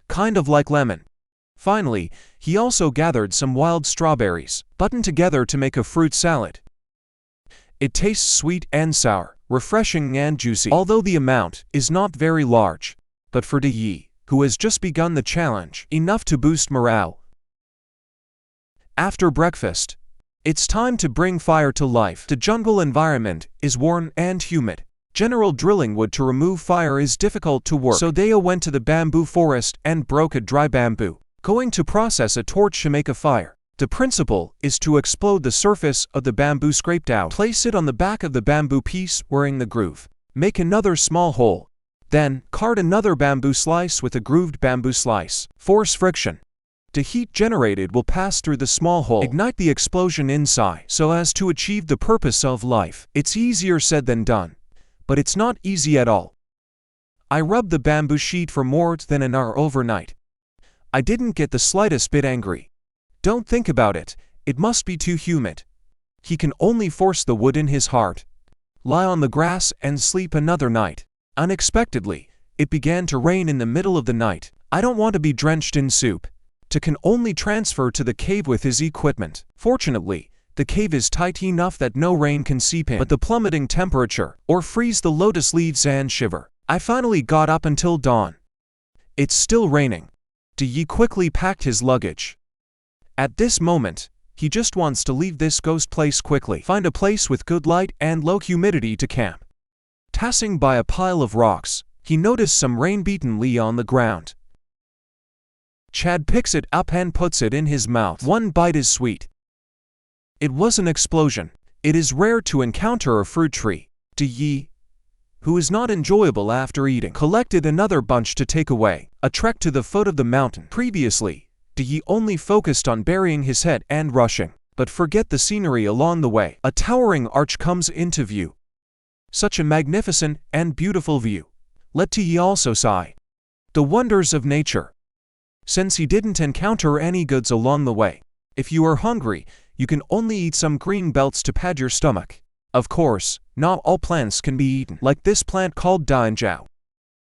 Kind of like lemon. Finally, he also gathered some wild strawberries, buttoned together to make a fruit salad. It tastes sweet and sour, refreshing and juicy. Although the amount is not very large, but for Yi, who has just begun the challenge, enough to boost morale. After breakfast, it's time to bring fire to life. The jungle environment is warm and humid. General drilling wood to remove fire is difficult to work, so they went to the bamboo forest and broke a dry bamboo. Going to process a torch to make a fire. The principle is to explode the surface of the bamboo scraped out. Place it on the back of the bamboo piece wearing the groove. Make another small hole. Then, card another bamboo slice with a grooved bamboo slice. Force friction. The heat generated will pass through the small hole. Ignite the explosion inside so as to achieve the purpose of life. It's easier said than done, but it's not easy at all. I rubbed the bamboo sheet for more than an hour overnight. I didn't get the slightest bit angry. Don't think about it, it must be too humid. He can only force the wood in his heart. Lie on the grass and sleep another night. Unexpectedly, it began to rain in the middle of the night. I don't want to be drenched in soup. Can only transfer to the cave with his equipment. Fortunately, the cave is tight enough that no rain can seep in, but the plummeting temperature, or freeze the lotus leaves and shiver. I finally got up until dawn. It's still raining. Yi quickly packed his luggage. At this moment, he just wants to leave this ghost place quickly. Find a place with good light and low humidity to camp. Passing by a pile of rocks, he noticed some rain-beaten leaves on the ground. Chad picks it up and puts it in his mouth. One bite is sweet. It was an explosion. It is rare to encounter a fruit tree. Yi, who is not enjoyable after eating, collected another bunch to take away. A trek to the foot of the mountain. Previously, Yi only focused on burying his head and rushing, but forget the scenery along the way. A towering arch comes into view. Such a magnificent and beautiful view. Let Yi also sigh. The wonders of nature. Since he didn't encounter any goods along the way, if you are hungry, you can only eat some green belts to pad your stomach. Of course, not all plants can be eaten, like this plant called dainjiao.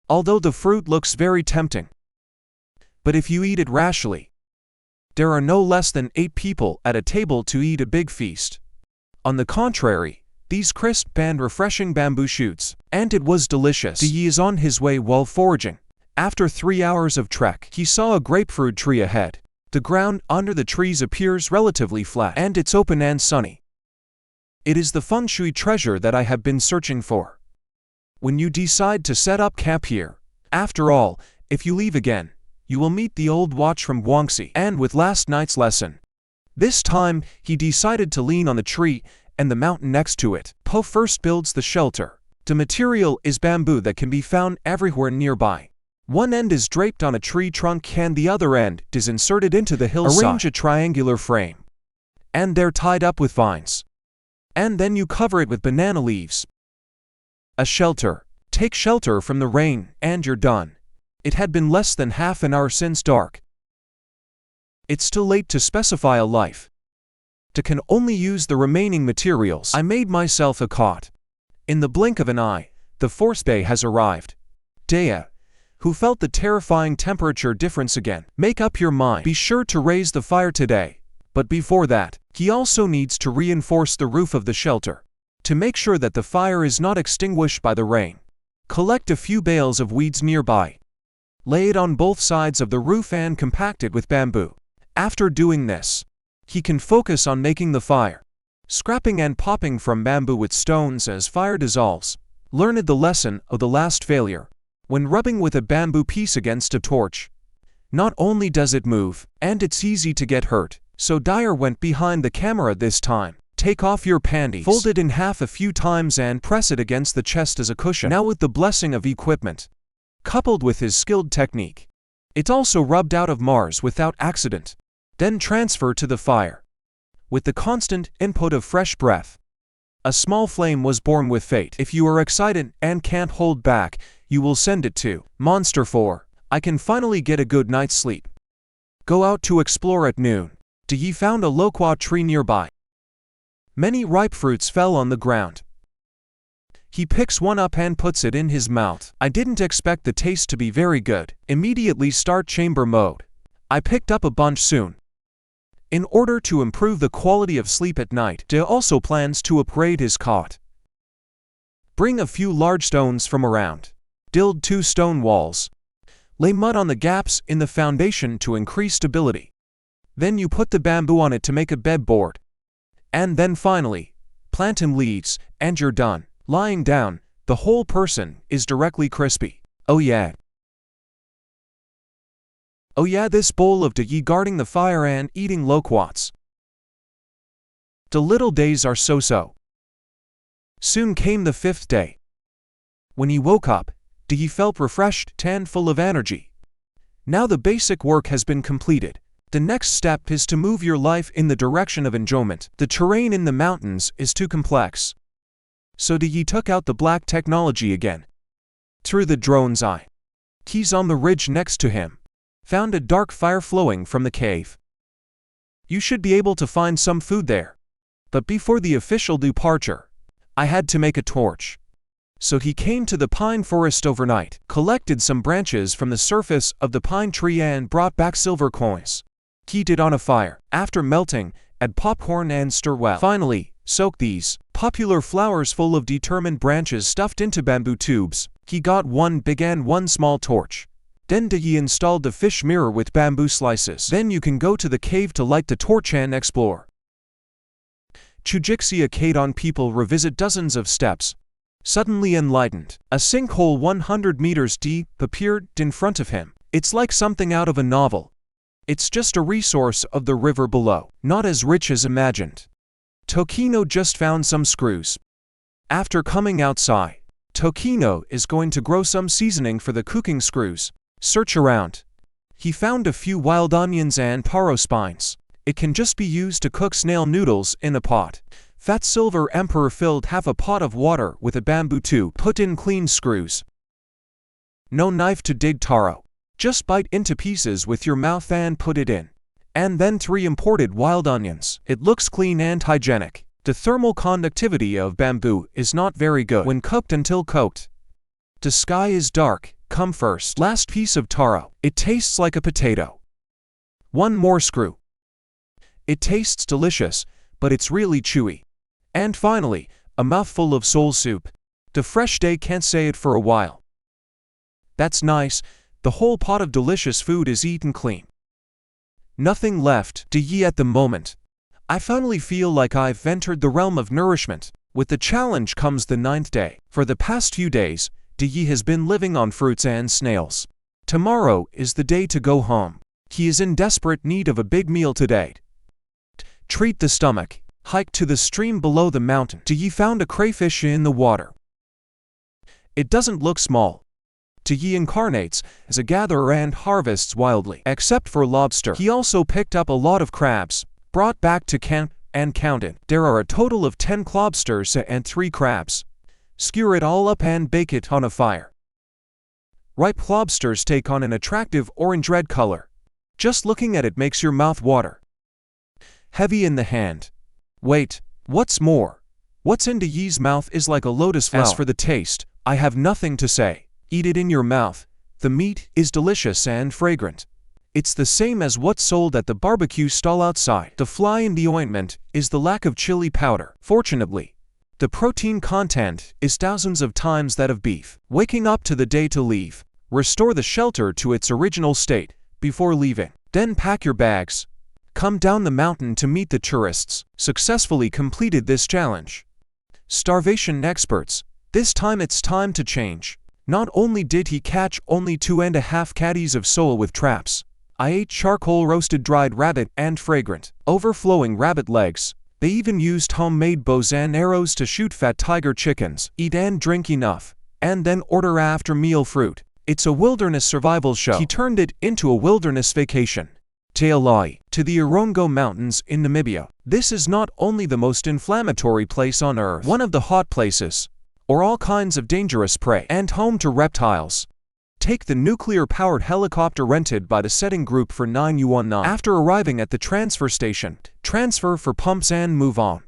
Although the fruit looks very tempting. But if you eat it rashly, there are no less than 8 people at a table to eat a big feast. On the contrary, these crisp and refreshing bamboo shoots, and it was delicious. Yi is on his way while foraging. After 3 hours of trek, he saw a grapefruit tree ahead. The ground under the trees appears relatively flat, and it's open and sunny. It is the feng shui treasure that I have been searching for. When you decide to set up camp here, after all, if you leave again, you will meet the old watch from Guangxi. And with last night's lesson, this time he decided to lean on the tree and the mountain next to it. Po first builds the shelter. The material is bamboo that can be found everywhere nearby. One end is draped on a tree trunk and the other end is inserted into the hillside. Arrange a triangular frame, and they're tied up with vines. And then you cover it with banana leaves. A shelter. Take shelter from the rain, and you're done. It had been less than half an hour since dark. It's still late to specify a life. I can only use the remaining materials. I made myself a cot. In the blink of an eye, the fourth day has arrived. Dea, who felt the terrifying temperature difference again. Make up your mind. Be sure to raise the fire today. But before that, he also needs to reinforce the roof of the shelter. To make sure that the fire is not extinguished by the rain, collect a few bales of weeds nearby. Lay it on both sides of the roof and compact it with bamboo. After doing this, he can focus on making the fire. Scrapping and popping from bamboo with stones as fire dissolves. Learned the lesson of the last failure. When rubbing with a bamboo piece against a torch, not only does it move, and it's easy to get hurt, so Dyer went behind the camera this time. Take off your panties, fold it in half a few times and press it against the chest as a cushion. Now with the blessing of equipment, coupled with his skilled technique, it's also rubbed out of Mars without accident. Then transfer to the fire. With the constant input of fresh breath, a small flame was born with fate. If you are excited and can't hold back, you will send it to Monster 4. I can finally get a good night's sleep. Go out to explore at noon. Yi found a loquat tree nearby. Many ripe fruits fell on the ground. He picks one up and puts it in his mouth. I didn't expect the taste to be very good. Immediately start chamber mode. I picked up a bunch soon. In order to improve the quality of sleep at night, De also plans to upgrade his cot. Bring a few large stones from around. Build 2 stone walls. Lay mud on the gaps in the foundation to increase stability. Then you put the bamboo on it to make a bed board. And then finally, plant him leaves, and you're done. Lying down, the whole person is directly crispy. Oh yeah. Oh yeah, this bowl of Yi guarding the fire and eating loquats. The little days are so-so. Soon came the 5th day. When he woke up, Yi felt refreshed and full of energy. Now the basic work has been completed. The next step is to move your life in the direction of enjoyment. The terrain in the mountains is too complex. So Yi took out the black technology again. Through the drone's eye, he's on the ridge next to him. Found a dark fire flowing from the cave. You should be able to find some food there. But before the official departure, I had to make a torch. So he came to the pine forest overnight, collected some branches from the surface of the pine tree and brought back silver coins. Heat it on a fire. After melting, add popcorn and stir well. Finally, soak these popular flowers full of determined branches stuffed into bamboo tubes. He got one big and one small torch. Then Yi installed the fish mirror with bamboo slices. Then you can go to the cave to light the torch and explore. Chujixia Kadon people revisit dozens of steps. Suddenly enlightened, a sinkhole 100 meters deep appeared in front of him. It's like something out of a novel. It's just a resource of the river below, not as rich as imagined. Tokino just found some screws. After coming outside, Tokino is going to grow some seasoning for the cooking screws. Search around. He found a few wild onions and taro spines. It can just be used to cook snail noodles in a pot. Fat Silver Emperor filled half a pot of water with a bamboo tube. Put in clean screws. No knife to dig taro. Just bite into pieces with your mouth and put it in. And then 3 imported wild onions. It looks clean and hygienic. The thermal conductivity of bamboo is not very good when cooked until cooked. The sky is dark. Come first. Last piece of taro. It tastes like a potato. 1 more screw. It tastes delicious, but it's really chewy. And finally, a mouthful of soul soup. The fresh day can't say it for a while. That's nice. The whole pot of delicious food is eaten clean. Nothing left to ye at the moment. I finally feel like I've entered the realm of nourishment. With the challenge comes the 9th day. For the past few days, Yi has been living on fruits and snails. Tomorrow is the day to go home. He is in desperate need of a big meal today. Treat the stomach. Hike to the stream below the mountain. Yi found a crayfish in the water. It doesn't look small. Yi incarnates as a gatherer and harvests wildly. Except for lobster, he also picked up a lot of crabs, brought back to camp, and counted. There are a total of 10 lobsters and 3 crabs. Skewer it all up and bake it on a fire. Ripe lobsters take on an attractive orange-red color. Just looking at it makes your mouth water. Heavy in the hand. Wait, what's more? What's in Yi's mouth is like a lotus flower. As for the taste, I have nothing to say. Eat it in your mouth. The meat is delicious and fragrant. It's the same as what's sold at the barbecue stall outside. The fly in the ointment is the lack of chili powder. Fortunately, the protein content is thousands of times that of beef. Waking up to the day to leave. Restore the shelter to its original state before leaving. Then pack your bags. Come down the mountain to meet the tourists. Successfully completed this challenge. Starvation experts. This time it's time to change. Not only did he catch only 2.5 caddies of sole with traps, I ate charcoal roasted dried rabbit and fragrant, overflowing rabbit legs. They even used homemade bows and arrows to shoot fat tiger chickens. Eat and drink enough, and then order after meal fruit. It's a wilderness survival show. He turned it into a wilderness vacation. Tealai, to the Irongo Mountains in Namibia. This is not only the most inflammatory place on earth, one of the hot places, or all kinds of dangerous prey, and home to reptiles. Take the nuclear-powered helicopter rented by the setting group for 9U19. After arriving at the transfer station, transfer for pumps and move on.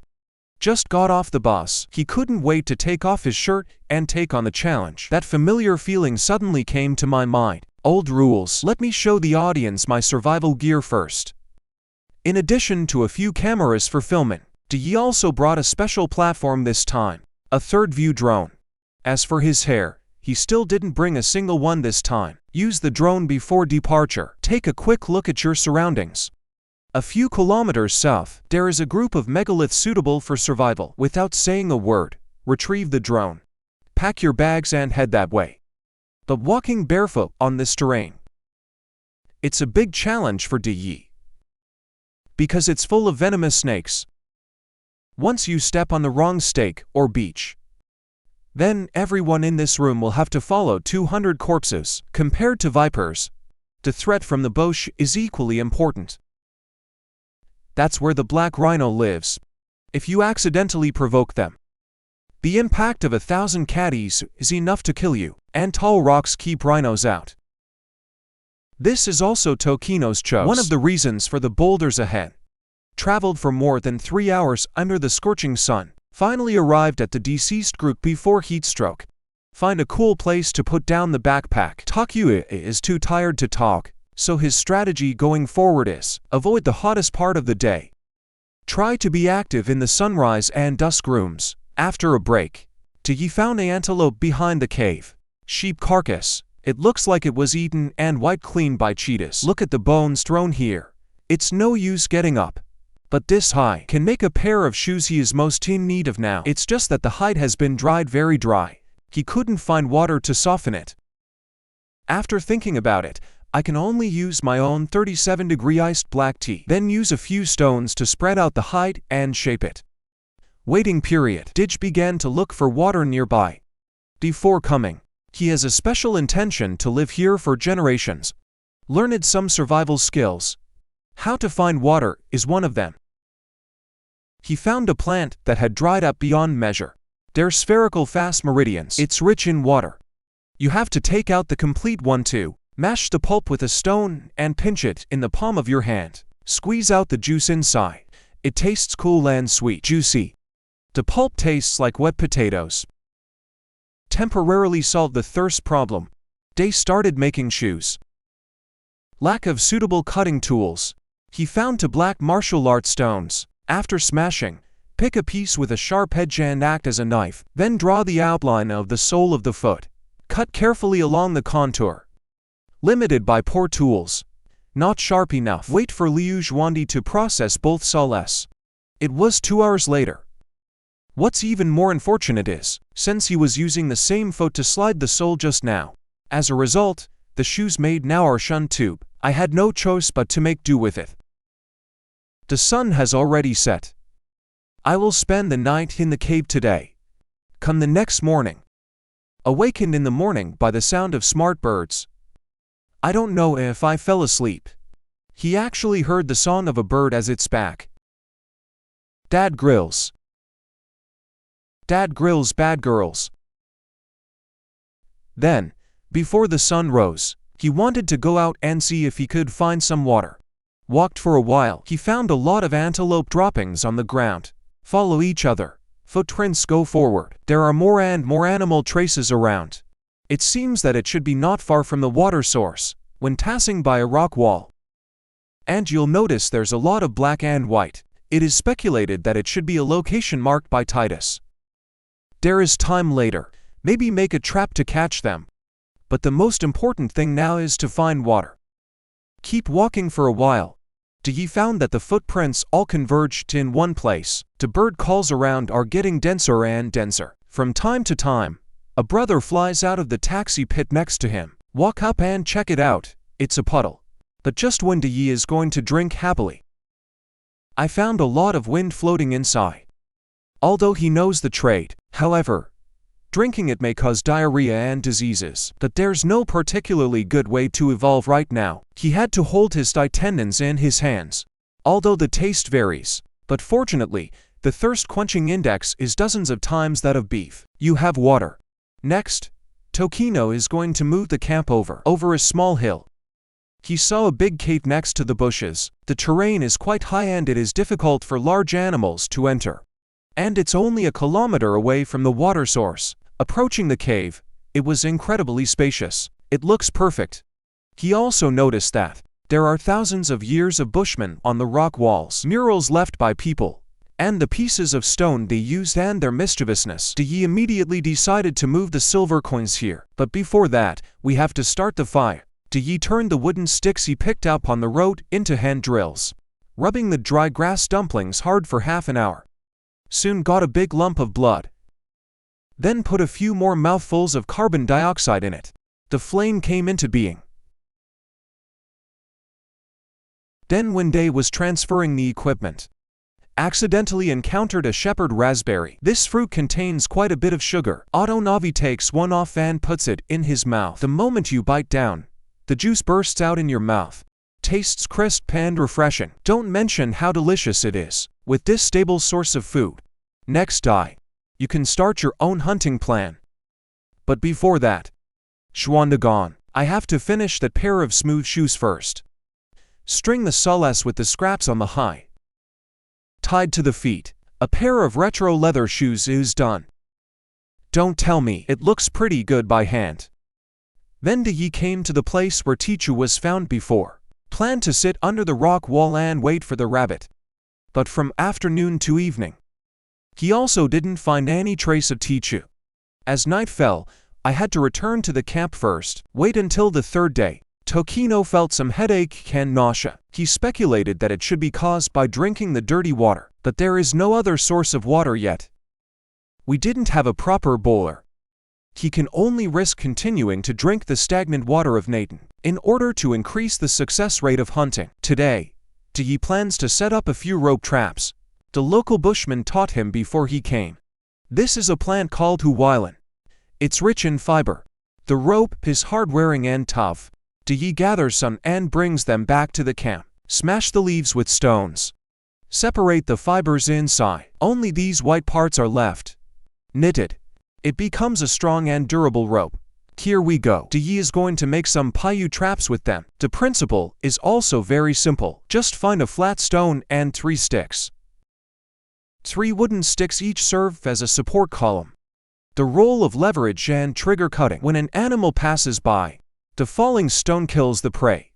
Just got off the bus. He couldn't wait to take off his shirt and take on the challenge. That familiar feeling suddenly came to my mind. Old rules. Let me show the audience my survival gear first. In addition to a few cameras for filming, Yi also brought a special platform this time. A third-view drone. As for his hair, he still didn't bring a single one this time. Use the drone before departure. Take a quick look at your surroundings. A few kilometers south, there is a group of megaliths suitable for survival. Without saying a word, retrieve the drone. Pack your bags and head that way. But walking barefoot on this terrain, it's a big challenge for Yi. Because it's full of venomous snakes. Once you step on the wrong stake or beach, then everyone in this room will have to follow 200 corpses. Compared to vipers, the threat from the bush is equally important. That's where the black rhino lives. If you accidentally provoke them, the impact of 1,000 caddies is enough to kill you, and tall rocks keep rhinos out. This is also Tokino's chose. One of the reasons for the boulders ahead. Traveled for more than 3 hours under the scorching sun. Finally arrived at the deceased group before heat stroke. Find a cool place to put down the backpack. Takuya is too tired to talk, so his strategy going forward is avoid the hottest part of the day. Try to be active in the sunrise and dusk rooms. After a break, Yi found an antelope behind the cave. Sheep carcass. It looks like it was eaten and wiped clean by cheetahs. Look at the bones thrown here. It's no use getting up. But this hide can make a pair of shoes he is most in need of now. It's just that the hide has been dried very dry. He couldn't find water to soften it. After thinking about it, I can only use my own 37-degree iced black tea. Then use a few stones to spread out the hide and shape it. Waiting period. Dij began to look for water nearby. Before coming, he has a special intention to live here for generations. Learned some survival skills. How to find water is one of them. He found a plant that had dried up beyond measure. They're spherical fast meridians. It's rich in water. You have to take out the complete one too. Mash the pulp with a stone and pinch it in the palm of your hand. Squeeze out the juice inside. It tastes cool and sweet. Juicy. The pulp tastes like wet potatoes. Temporarily solved the thirst problem. They started making shoes. Lack of suitable cutting tools. He found 2 black martial art stones. After smashing, pick a piece with a sharp edge and act as a knife. Then draw the outline of the sole of the foot. Cut carefully along the contour. Limited by poor tools, not sharp enough. Wait for Liu Zhuandi to process both solace. It was 2 hours later. What's even more unfortunate is, since he was using the same foot to slide the sole just now, as a result, the shoes made now are shunned tube. I had no choice but to make do with it. The sun has already set. I will spend the night in the cave today. Come the next morning. Awakened in the morning by the sound of smart birds. I don't know if I fell asleep. He actually heard the song of a bird as it's back. Dad grills. Dad grills bad girls. Then, before the sun rose, he wanted to go out and see if he could find some water. Walked for a while. He found a lot of antelope droppings on the ground. Follow each other. Footprints go forward. There are more and more animal traces around. It seems that it should be not far from the water source, when passing by a rock wall. And you'll notice there's a lot of black and white. It is speculated that it should be a location marked by Titus. There is time later. Maybe make a trap to catch them. But the most important thing now is to find water. Keep walking for a while. He found that the footprints all converged in one place. The bird calls around are getting denser and denser. From time to time, a brother flies out of the taxi pit next to him. Walk up and check it out. It's a puddle. But just when Yi is going to drink happily. I found a lot of wind floating inside. Although he knows the trade, however, drinking it may cause diarrhea and diseases. But there's no particularly good way to evolve right now. He had to hold his thigh tendons in his hands. Although the taste varies, but fortunately, the thirst-quenching index is dozens of times that of beef. You have water. Next, Tokino is going to move the camp over a small hill. He saw a big cave next to the bushes. The terrain is quite high and it is difficult for large animals to enter. And it's only a kilometer away from the water source. Approaching the cave, it was incredibly spacious. It looks perfect. He also noticed that there are thousands of years of Bushmen on the rock walls, murals left by people, and the pieces of stone they used and their mischievousness. Yi immediately decided to move the silver coins here. But before that, we have to start the fire. Yi turned the wooden sticks he picked up on the road into hand drills, rubbing the dry grass dumplings hard for half an hour. Soon got a big lump of blood. Then put a few more mouthfuls of carbon dioxide in it. The flame came into being. Then one day was transferring the equipment. Accidentally encountered a shepherd raspberry. This fruit contains quite a bit of sugar. Navi takes one off and puts it in his mouth. The moment you bite down, the juice bursts out in your mouth. Tastes crisp and refreshing. Don't mention how delicious it is. With this stable source of food, next you can start your own hunting plan. But before that, Schwandagon, I have to finish that pair of smooth shoes first. String the solace with the scraps on the high. Tied to the feet, a pair of retro leather shoes is done. Don't tell me, it looks pretty good by hand. Then Yi came to the place where Tichu was found before. Planned to sit under the rock wall and wait for the rabbit. But from afternoon to evening, he also didn't find any trace of Tichu. As night fell, I had to return to the camp first. Wait until the third day. Tokino felt some headache and nausea. He speculated that it should be caused by drinking the dirty water, but there is no other source of water yet. We didn't have a proper boiler. He can only risk continuing to drink the stagnant water of Nathan in order to increase the success rate of hunting. Today, Yi plans to set up a few rope traps. The local bushman taught him before he came. This is a plant called huilan. It's rich in fiber. The rope is hard-wearing and tough. Yi gathers some and brings them back to the camp. Smash the leaves with stones. Separate the fibers inside. Only these white parts are left. Knitted. It becomes a strong and durable rope. Here we go. Yi is going to make some payu traps with them. The principle is also very simple. Just find a flat stone and 3 sticks. 3 wooden sticks each serve as a support column. The role of leverage and trigger cutting. When an animal passes by, the falling stone kills the prey.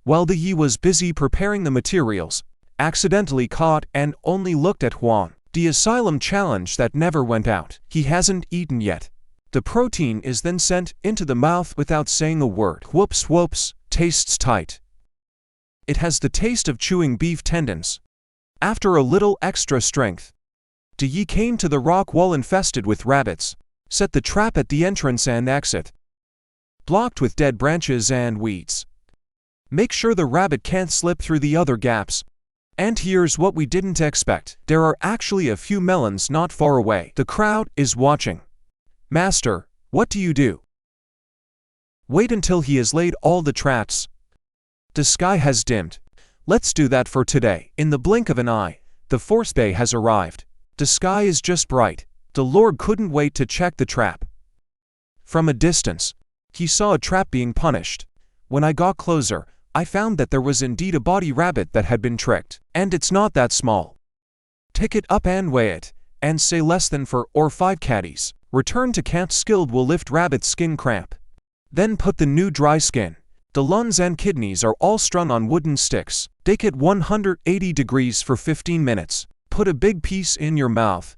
While Yi was busy preparing the materials, accidentally caught and only looked at Huang. The asylum challenge that never went out. He hasn't eaten yet. The protein is then sent into the mouth without saying a word. Whoops whoops, tastes tight. It has the taste of chewing beef tendons. After a little extra strength, Yi came to the rock wall infested with rabbits, set the trap at the entrance and exit, blocked with dead branches and weeds. Make sure the rabbit can't slip through the other gaps. And here's what we didn't expect. There are actually a few melons not far away. The crowd is watching. Master, what do you do? Wait until he has laid all the traps. The sky has dimmed. Let's do that for today. In the blink of an eye, the fourth day has arrived. The sky is just bright. The Lord couldn't wait to check the trap. From a distance, he saw a trap being punished. When I got closer, I found that there was indeed a body rabbit that had been tricked. And it's not that small. Take it up and weigh it, and say less than 4 or 5 caddies. Return to camp skilled will lift rabbit's skin cramp. Then put the new dry skin. The lungs and kidneys are all strung on wooden sticks. Bake it 180 degrees for 15 minutes. Put a big piece in your mouth.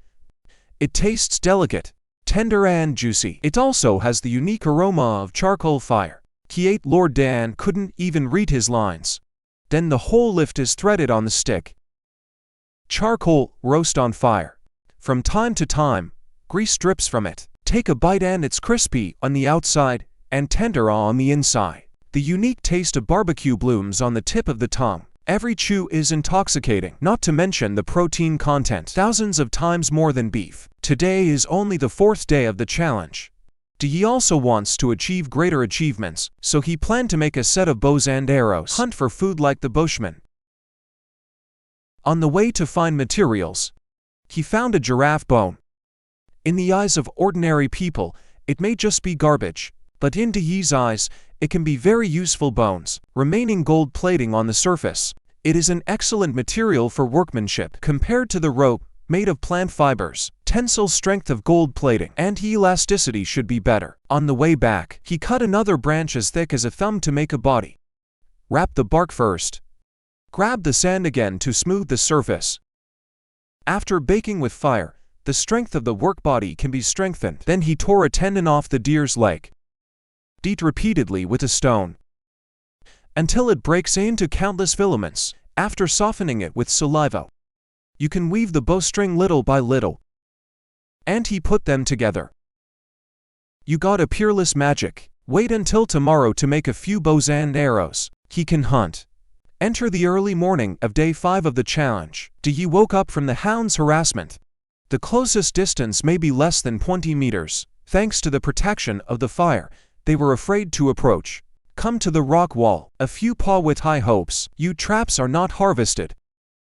It tastes delicate, tender and juicy. It also has the unique aroma of charcoal fire. He ate. Lord Dan couldn't even read his lines. Then the whole lift is threaded on the stick. Charcoal, roast on fire. From time to time, grease drips from it. Take a bite and it's crispy on the outside and tender on the inside. The unique taste of barbecue blooms on the tip of the tongue. Every chew is intoxicating, not to mention the protein content, thousands of times more than beef. Today is only the 4th day of the challenge. Yi also wants to achieve greater achievements, so he planned to make a set of bows and arrows, hunt for food like the bushman. On the way to find materials, he found a giraffe bone. In the eyes of ordinary people, it may just be garbage, but in Yi's eyes, it can be very useful bones. Remaining gold plating on the surface, it is an excellent material for workmanship compared to the rope made of plant fibers. Tensile strength of gold plating and elasticity should be better. On the way back, he cut another branch as thick as a thumb to make a body. Wrap the bark first. Grab the sand again to smooth the surface. After baking with fire, the strength of the work body can be strengthened. Then he tore a tendon off the deer's leg. Beat repeatedly with a stone until it breaks into countless filaments. After softening it with saliva, you can weave the bowstring little by little. And he put them together. You got a peerless magic. Wait until tomorrow to make a few bows and arrows. He can hunt. Enter the early morning of day 5 of the challenge. Yi woke up from the hound's harassment. The closest distance may be less than 20 meters. Thanks to the protection of the fire, they were afraid to approach. Come to the rock wall. A few paw with high hopes. You traps are not harvested.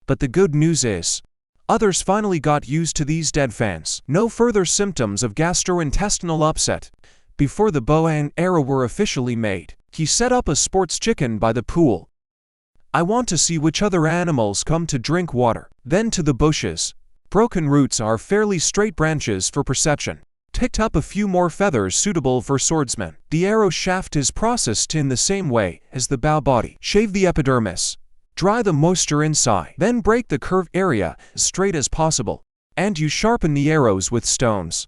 But the good news is, others finally got used to these dead fans. No further symptoms of gastrointestinal upset. Before the bow and arrow were officially made, he set up a sports chicken by the pool. I want to see which other animals come to drink water. Then to the bushes. Broken roots are fairly straight branches for perception. Picked up a few more feathers suitable for swordsmen. The arrow shaft is processed in the same way as the bow body. Shave the epidermis. Dry the moisture inside. Then break the curved area as straight as possible. And you sharpen the arrows with stones.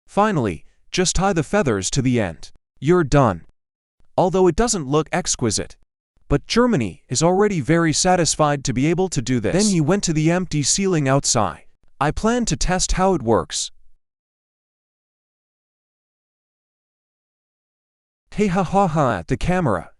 Finally, just tie the feathers to the end. You're done. Although it doesn't look exquisite. But Germany is already very satisfied to be able to do this. Then he went to the empty ceiling outside. I plan to test how it works. Hey ha ha ha at the camera.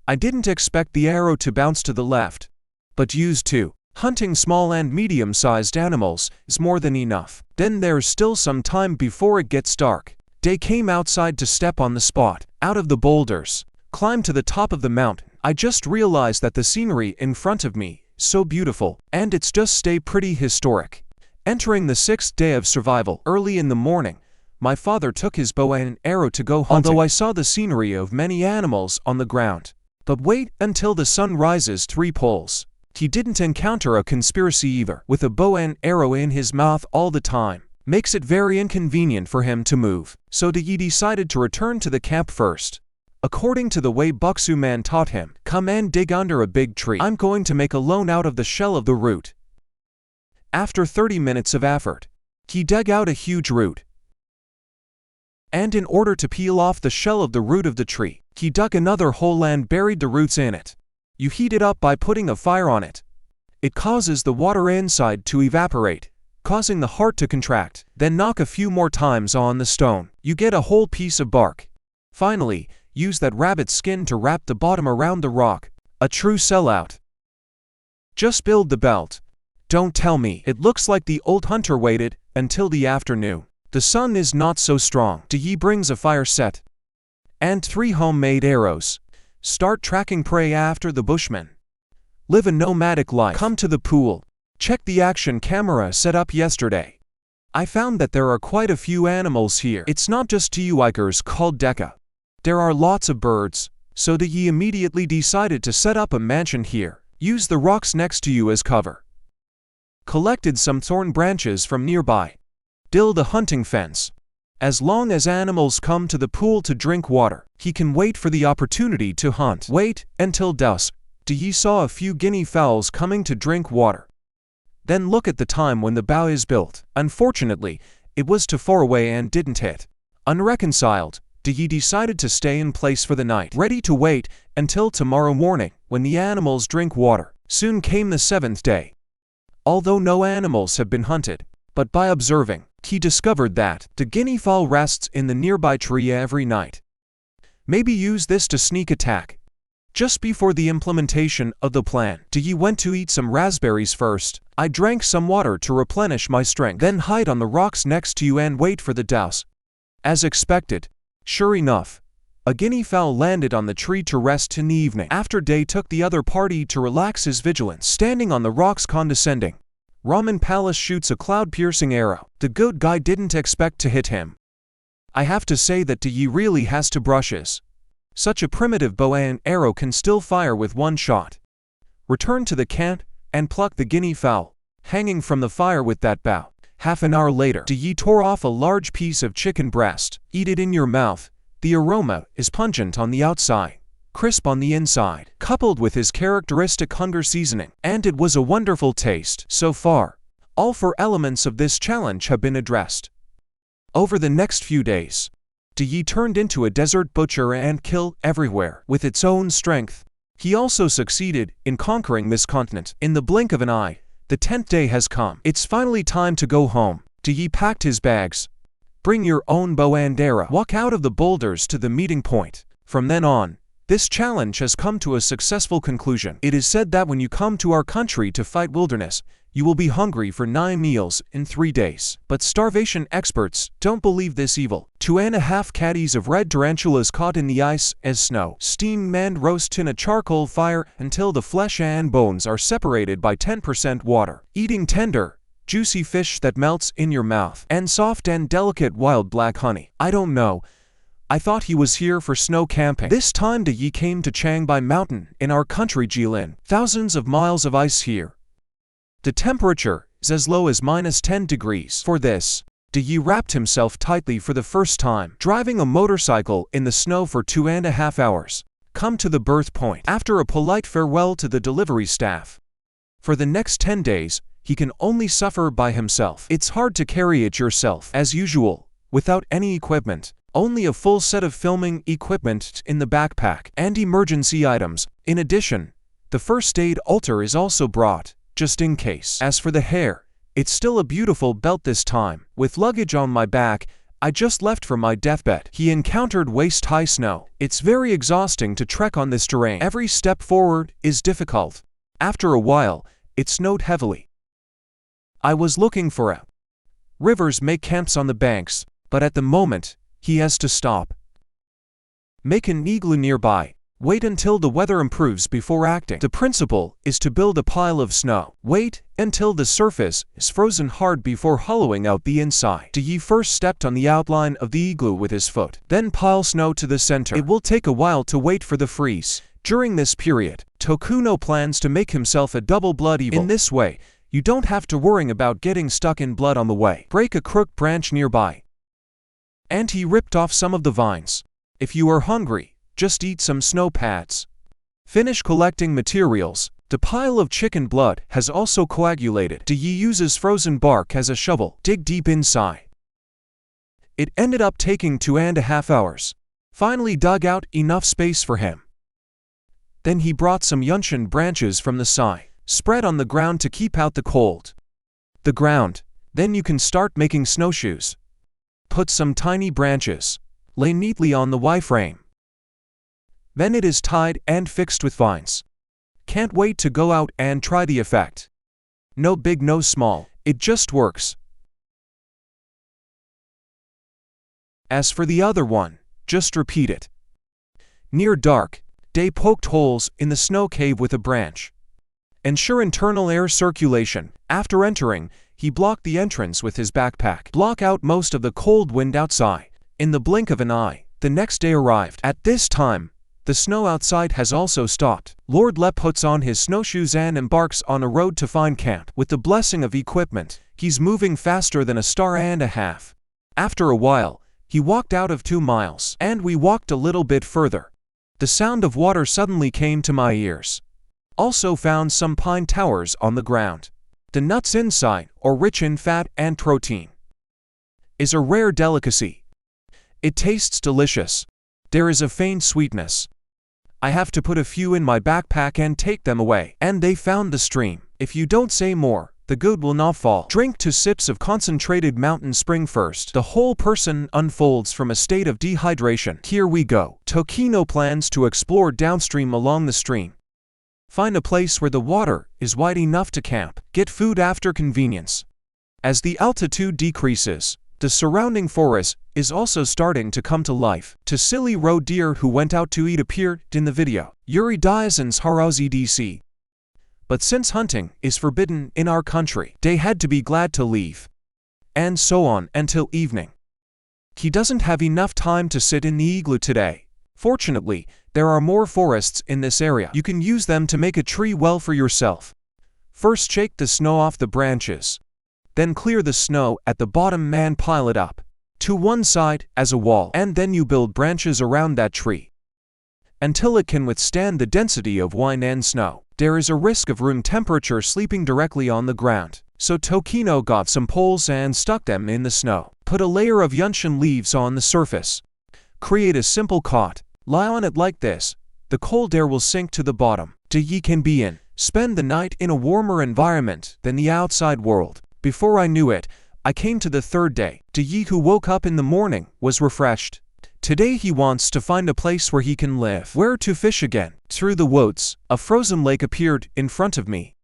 I didn't expect the arrow to bounce to the left, but used to. Hunting small and medium-sized animals is more than enough. Then there's still some time before it gets dark. Day came outside to step on the spot, out of the boulders, climb to the top of the mountain. I just realized that the scenery in front of me is so beautiful, and it's just stay pretty historic. Entering the 6th day of survival, early in the morning, my father took his bow and arrow to go hunting. Although I saw the scenery of many animals on the ground. But wait until the sun rises 3 poles. He didn't encounter a conspiracy either. With a bow and arrow in his mouth all the time, makes it very inconvenient for him to move. So Yi decided to return to the camp first. According to the way Buksu Man taught him, come and dig under a big tree. I'm going to make a loan out of the shell of the root. After 30 minutes of effort, he dug out a huge root. And in order to peel off the shell of the root of the tree, He dug another hole and buried the roots in it. You heat it up by putting a fire on it. It causes the water inside to evaporate, causing the heart to contract. Then knock a few more times on the stone. You get a whole piece of bark. Finally, use that rabbit skin to wrap the bottom around the rock. A true sellout. Just build the belt. Don't tell me. It looks like the old hunter waited until the afternoon. The sun is not so strong. Yi brings a fire set and 3 homemade arrows. Start tracking prey after the bushmen. Live a nomadic life. Come to the pool. Check the action camera set up yesterday. I found that there are quite a few animals here. It's not just 2 Uyghurs called Deka. There are lots of birds, so Yi immediately decided to set up a mansion here. Use the rocks next to you as cover. Collected some thorn branches from nearby. Build a hunting fence. As long as animals come to the pool to drink water, he can wait for the opportunity to hunt. Wait until dusk. Yi saw a few guinea fowls coming to drink water. Then look at the time when the bow is built. Unfortunately, it was too far away and didn't hit. Unreconciled, Yi decided to stay in place for the night, ready to wait until tomorrow morning when the animals drink water. Soon came the 7th day. Although no animals have been hunted, but by observing, he discovered that the guinea fowl rests in the nearby tree every night. Maybe use this to sneak attack. Just before the implementation of the plan, Yi went to eat some raspberries first. I drank some water to replenish my strength, then hide on the rocks next to you and wait for the douse. As expected, sure enough, a guinea fowl landed on the tree to rest in the evening. After day took the other party to relax his vigilance, standing on the rocks condescending. Ramen Palace shoots a cloud-piercing arrow. The good guy didn't expect to hit him. I have to say that Yi really has 2 brushes. Such a primitive bow and arrow can still fire with 1 shot. Return to the camp and pluck the guinea fowl, hanging from the fire with that bow. Half an hour later, Yi tore off a large piece of chicken breast. Eat it in your mouth. The aroma is pungent on the outside, crisp on the inside, coupled with his characteristic hunger seasoning, and it was a wonderful taste. So far, all 4 elements of this challenge have been addressed. Over the next few days, Yi turned into a desert butcher and killed everywhere with its own strength. He also succeeded in conquering this continent. In the blink of an eye, the 10th day has come. It's finally time to go home. Yi packed his bags. Bring your own bow and arrow. Walk out of the boulders to the meeting point. From then on, this challenge has come to a successful conclusion. It is said that when you come to our country to fight wilderness, you will be hungry for 9 meals in 3 days. But starvation experts don't believe this evil. 2.5 caddies of red tarantulas caught in the ice as snow, steamed and roast in a charcoal fire until the flesh and bones are separated by 10% water. Eating tender, juicy fish that melts in your mouth, and soft and delicate wild black honey. I don't know. I thought he was here for snow camping. This time Yi came to Changbai Mountain in our country Jilin. Thousands of miles of ice here. The temperature is as low as -10 degrees. For this, Yi wrapped himself tightly for the first time, driving a motorcycle in the snow for 2.5 hours. Come to the birth point. After a polite farewell to the delivery staff. For the next 10 days, he can only suffer by himself. It's hard to carry it yourself, as usual, without any equipment. Only a full set of filming equipment in the backpack and emergency items. In addition, the first aid altar is also brought, just in case. As for the hair, it's still a beautiful belt this time. With luggage on my back, I just left for my deathbed. He encountered waist-high snow. It's very exhausting to trek on this terrain. Every step forward is difficult. After a while, it snowed heavily. I was looking for a rivers make camps on the banks, but at the moment, he has to stop. Make an igloo nearby. Wait until the weather improves before acting. The principle is to build a pile of snow. Wait until the surface is frozen hard before hollowing out the inside. Yi first stepped on the outline of the igloo with his foot, then pile snow to the center. It will take a while to wait for the freeze. During this period, Tokuno plans to make himself a double blood evil. In this way, you don't have to worry about getting stuck in blood on the way. Break a crooked branch nearby. And he ripped off some of the vines. If you are hungry, just eat some snow pads. Finish collecting materials. The pile of chicken blood has also coagulated. Yi uses frozen bark as a shovel. Dig deep inside. It ended up taking 2.5 hours. finally dug out enough space for him. Then he brought some yunchen branches from the sai, spread on the ground to keep out the cold. The ground. Then you can start making snowshoes. Put some tiny branches, lay neatly on the Y-frame. Then it is tied and fixed with vines. Can't wait to go out and try the effect. No big, no small, it just works. As for the other one, just repeat it. Near dark, Day poked holes in the snow cave with a branch. Ensure internal air circulation. After entering, he blocked the entrance with his backpack. Block out most of the cold wind outside. In the blink of an eye, the next day arrived. At this time, the snow outside has also stopped. Lord Le puts on his snowshoes and embarks on a road to find camp. With the blessing of equipment, he's moving faster than a star and a half. After a while, he walked out of 2 miles, and we walked a little bit further. The sound of water suddenly came to my ears. Also found some pine towers on the ground. The nuts inside, or rich in fat and protein, is a rare delicacy. It tastes delicious. There is a faint sweetness. I have to put a few in my backpack and take them away. And they found the stream. If you don't say more, the good will not fall. Drink 2 sips of concentrated mountain spring first. The whole person unfolds from a state of dehydration. Here we go. Tokino plans to explore downstream along the stream. Find a place where the water is wide enough to camp. Get food after convenience. As the altitude decreases, the surrounding forest is also starting to come to life. To silly roe deer who went out to eat appeared in the video. Yuri Diazon's Haruzi DC. But since hunting is forbidden in our country, they had to be glad to leave. And so on until evening. He doesn't have enough time to sit in the igloo today. Fortunately, there are more forests in this area. You can use them to make a tree well for yourself. First shake the snow off the branches. Then clear the snow at the bottom and pile it up to one side as a wall. And then you build branches around that tree until it can withstand the density of wind and snow. There is a risk of room temperature sleeping directly on the ground. So Tokino got some poles and stuck them in the snow. Put a layer of yunchen leaves on the surface. Create a simple cot. Lie on it like this. The cold air will sink to the bottom. Yi can be in. Spend the night in a warmer environment than the outside world. Before I knew it, I came to the 3rd day. Yi, who woke up in the morning, was refreshed. Today he wants to find a place where he can live. Where to fish again? Through the woods, a frozen lake appeared in front of me.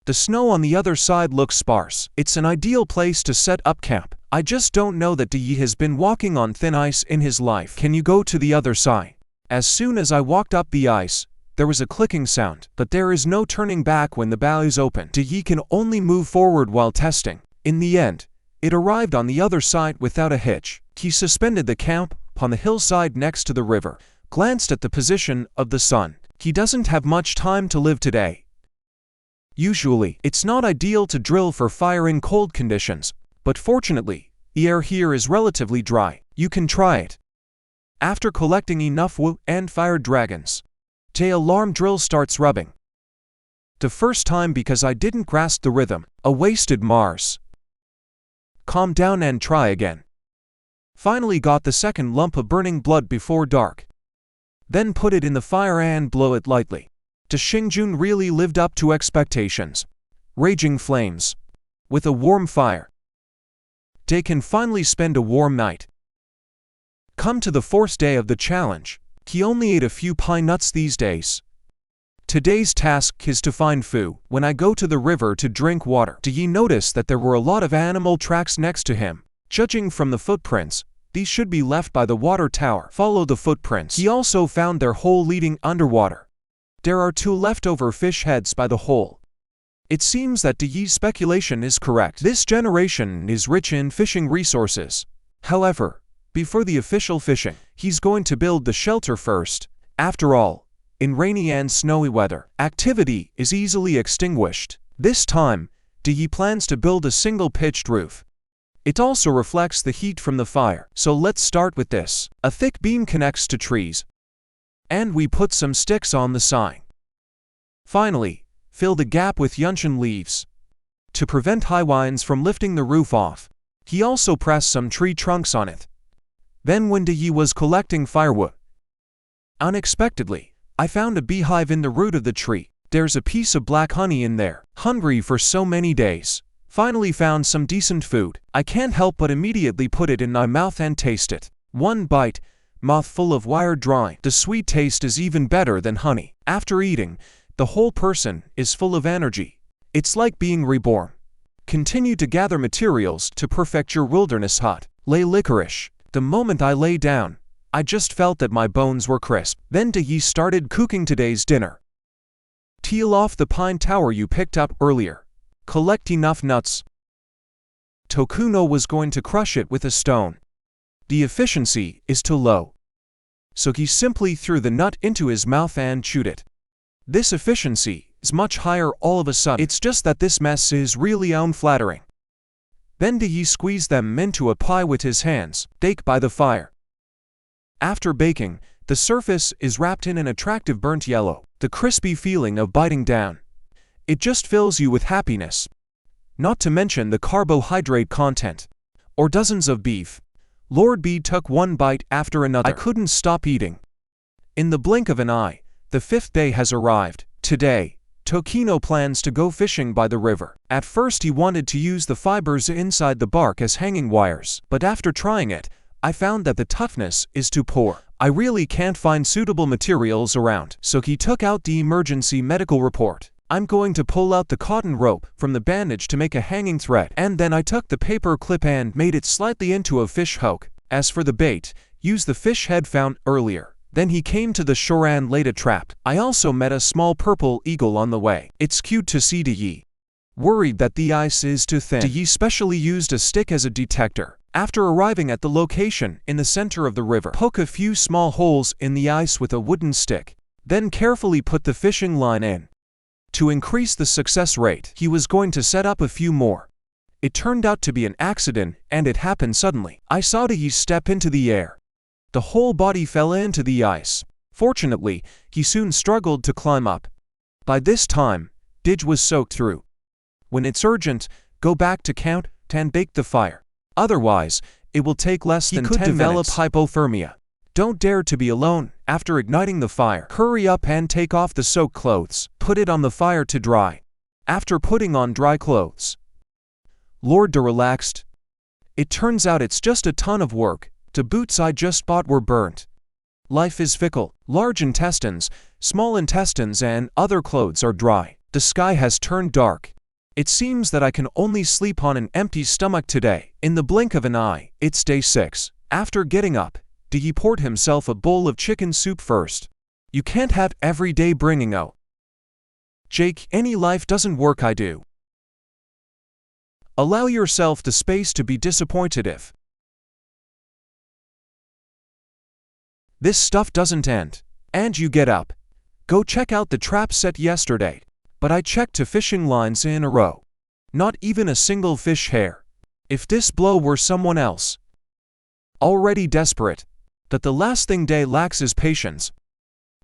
The snow on the other side looks sparse. It's an ideal place to set up camp. I just don't know that Yi has been walking on thin ice in his life. Can you go to the other side? As soon as I walked up the ice, there was a clicking sound, but there is no turning back when the bow is open. Yi can only move forward while testing. In the end, it arrived on the other side without a hitch. He suspended the camp upon the hillside next to the river, glanced at the position of the sun. He doesn't have much time to live today. Usually, it's not ideal to drill for fire in cold conditions, but fortunately, the air here is relatively dry. You can try it. After collecting enough wood and fire dragons, the alarm drill starts rubbing. The first time because I didn't grasp the rhythm. A wasted Mars. Calm down and try again. Finally got the second lump of burning blood before dark. Then put it in the fire and blow it lightly. The Xingjun really lived up to expectations. Raging flames. With a warm fire. They can finally spend a warm night. Come to the 4th day of the challenge. He only ate a few pine nuts these days. Today's task is to find food. When I go to the river to drink water, Yi notice that there were a lot of animal tracks next to him. Judging from the footprints, these should be left by the water tower. Follow the footprints. He also found their hole leading underwater. There are 2 leftover fish heads by the hole. It seems that Yi's speculation is correct. This generation is rich in fishing resources. However, before the official fishing, he's going to build the shelter first. After all, in rainy and snowy weather, activity is easily extinguished. This time, Yi plans to build a single pitched roof. It also reflects the heat from the fire. So let's start with this. A thick beam connects to trees. And we put some sticks on the sign. Finally, fill the gap with yunchen leaves. To prevent high winds from lifting the roof off, he also pressed some tree trunks on it. Then when Yi was collecting firewood, Unexpectedly, I found a beehive in the root of the tree. There's a piece of black honey in there. Hungry for so many days. Finally found some decent food. I can't help but immediately put it in my mouth and taste it. One bite, mouth full of wire drawing. The sweet taste is even better than honey. After eating, the whole person is full of energy. It's like being reborn. Continue to gather materials to perfect your wilderness hut. Lay licorice. The moment I lay down, I just felt that my bones were crisp. Then Yi started cooking today's dinner. Peel off the pine tower you picked up earlier. Collect enough nuts. Tokuno was going to crush it with a stone. The efficiency is too low. So he simply threw the nut into his mouth and chewed it. This efficiency is much higher all of a sudden. It's just that this mess is really unflattering. Then Yi squeezed them into a pie with his hands. Bake by the fire. After baking, the surface is wrapped in an attractive burnt yellow. The crispy feeling of biting down. It just fills you with happiness. Not to mention the carbohydrate content. Or dozens of beef. Lord B took one bite after another. I couldn't stop eating. In the blink of an eye, the 5th day has arrived. Today, Tokino plans to go fishing by the river. At first he wanted to use the fibers inside the bark as hanging wires, but after trying it, I found that the toughness is too poor. I really can't find suitable materials around, so he took out the emergency medical report. I'm going to pull out the cotton rope from the bandage to make a hanging thread, and then I took the paper clip and made it slightly into a fish hook. As for the bait, use the fish head found earlier. Then he came to the shore and laid a trap. I also met a small purple eagle on the way. It's cute to see Yi. Worried that the ice is too thin, Yi specially used a stick as a detector. After arriving at the location in the center of the river, poke a few small holes in the ice with a wooden stick. Then carefully put the fishing line in. To increase the success rate, he was going to set up a few more. It turned out to be an accident, and it happened suddenly. I saw Yi step into the air. The whole body fell into the ice. Fortunately, he soon struggled to climb up. By this time, Dij was soaked through. When it's urgent, go back to count and bake the fire. Otherwise, it will take less than 10 minutes. He could develop hypothermia. Don't dare to be alone. After igniting the fire, hurry up and take off the soaked clothes. Put it on the fire to dry. After putting on dry clothes, Lord D relaxed. It turns out it's just a ton of work. The boots I just bought were burnt. Life is fickle. Large intestines, small intestines and other clothes are dry. The sky has turned dark. It seems that I can only sleep on an empty stomach today. In the blink of an eye, it's day 6. After getting up, Yi poured himself a bowl of chicken soup first. You can't have every day bringing Jake, any life doesn't work I do. Allow yourself the space to be disappointed if this stuff doesn't end. And you get up. Go check out the trap set yesterday. But I checked 2 fishing lines in a row. Not even a single fish hair. If this blow were someone else. Already desperate. That the last thing Day lacks is patience.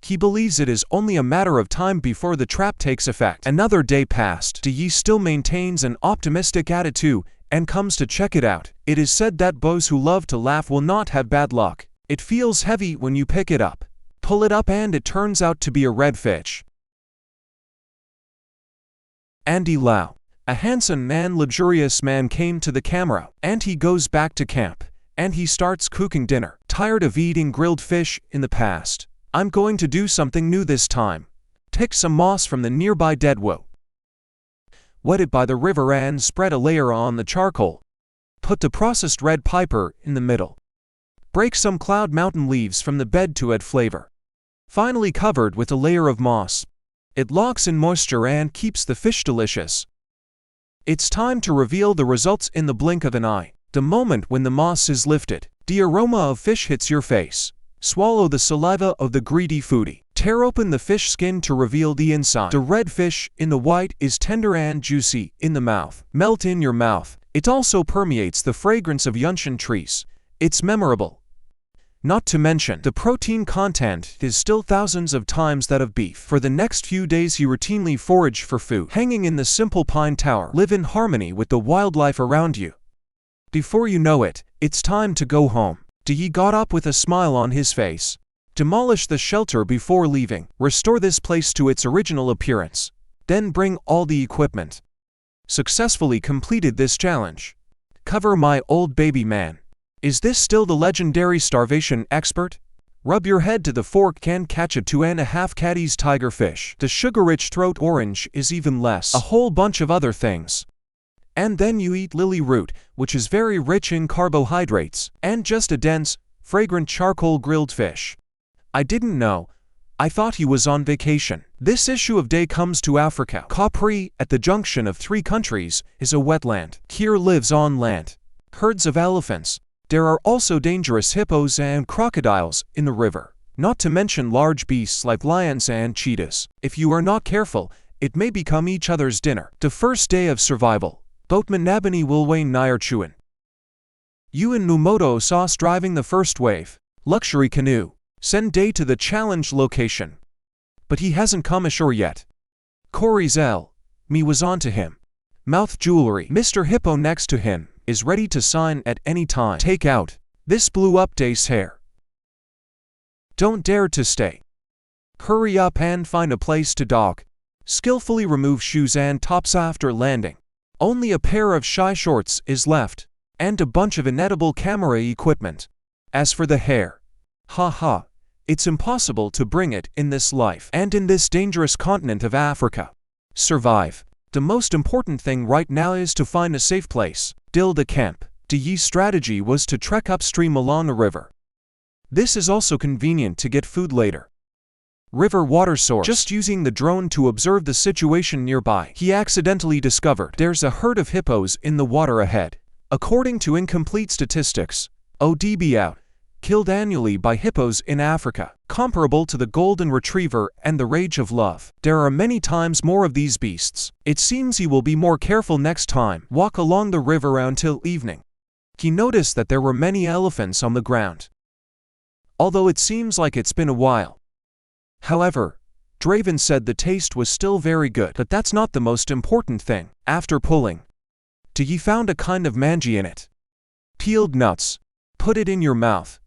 He believes it is only a matter of time before the trap takes effect. Another day passed. Yi still maintains an optimistic attitude and comes to check it out. It is said that bows who love to laugh will not have bad luck. It feels heavy when you pick it up. Pull it up and it turns out to be a redfish. Andy Lau, a handsome and luxurious man, came to the camera, and he goes back to camp, and he starts cooking dinner. Tired of eating grilled fish in the past, I'm going to do something new this time. Pick some moss from the nearby deadwood. Wet it by the river and spread a layer on the charcoal. Put the processed red pepper in the middle. Break some cloud mountain leaves from the bed to add flavor. Finally covered with a layer of moss. It locks in moisture and keeps the fish delicious. It's time to reveal the results in the blink of an eye. The moment when the moss is lifted, the aroma of fish hits your face. Swallow the saliva of the greedy foodie. Tear open the fish skin to reveal the inside. The red fish in the white is tender and juicy in the mouth. Melt in your mouth. It also permeates the fragrance of yunshin trees. It's memorable. Not to mention, the protein content is still thousands of times that of beef. For the next few days you routinely forage for food. Hanging in the simple pine tower, live in harmony with the wildlife around you. Before you know it, it's time to go home. Yi got up with a smile on his face. Demolish the shelter before leaving. Restore this place to its original appearance. Then bring all the equipment. Successfully completed this challenge. Cover my old baby man. Is this still the legendary starvation expert? Rub your head to the fork and catch a 2.5 caddies tiger fish. The sugar-rich throat orange is even less. A whole bunch of other things. And then you eat lily root, which is very rich in carbohydrates, and just a dense, fragrant charcoal grilled fish. I didn't know. I thought he was on vacation. This issue of Day comes to Africa. Capri, at the junction of 3 countries, is a wetland. Here lives on land herds of elephants. There are also dangerous hippos and crocodiles in the river, not to mention large beasts like lions and cheetahs. If you are not careful, it may become each other's dinner. The first day of survival. Boatman Nabani Wilwain Nyarchuan. Yuan Numoto Sauce driving the first wave. Luxury canoe. Send Day to the challenge location. But he hasn't come ashore yet. Corey's me was on to him. Mouth jewelry. Mr. Hippo next to him is ready to sign at any time. Take out. This blew up Day's hair. Don't dare to stay. Hurry up and find a place to dock. Skillfully remove shoes and tops after landing. Only a pair of shy shorts is left, and a bunch of inedible camera equipment. As for the hair, haha, it's impossible to bring it in this life and in this dangerous continent of Africa. Survive. The most important thing right now is to find a safe place. The camp. Ye's strategy was to trek upstream along a river. This is also convenient to get food later. River water source. Just using the drone to observe the situation nearby, he accidentally discovered there's a herd of hippos in the water ahead. According to incomplete statistics, ODB out, killed annually by hippos in Africa, comparable to the golden retriever and the rage of love. There are many times more of these beasts. It seems he will be more careful next time. Walk along the river until evening. He noticed that there were many elephants on the ground, although it seems like it's been a while. However, Draven said the taste was still very good, but that's not the most important thing. After pulling, Ye found a kind of manji in it. Peeled nuts. Put it in your mouth.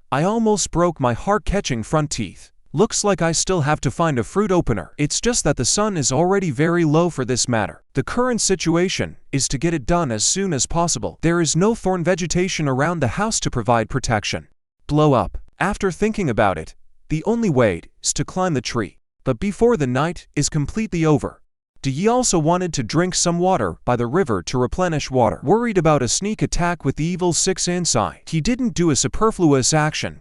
I almost broke my heart-catching front teeth. Looks like I still have to find a fruit opener. It's just that the sun is already very low for this matter. The current situation is to get it done as soon as possible. There is no thorn vegetation around the house to provide protection. Blow up. After thinking about it, the only way is to climb the tree. But before the night is completely over, Ye also wanted to drink some water by the river to replenish water. Worried about a sneak attack with the evil 6 inside, he didn't do a superfluous action.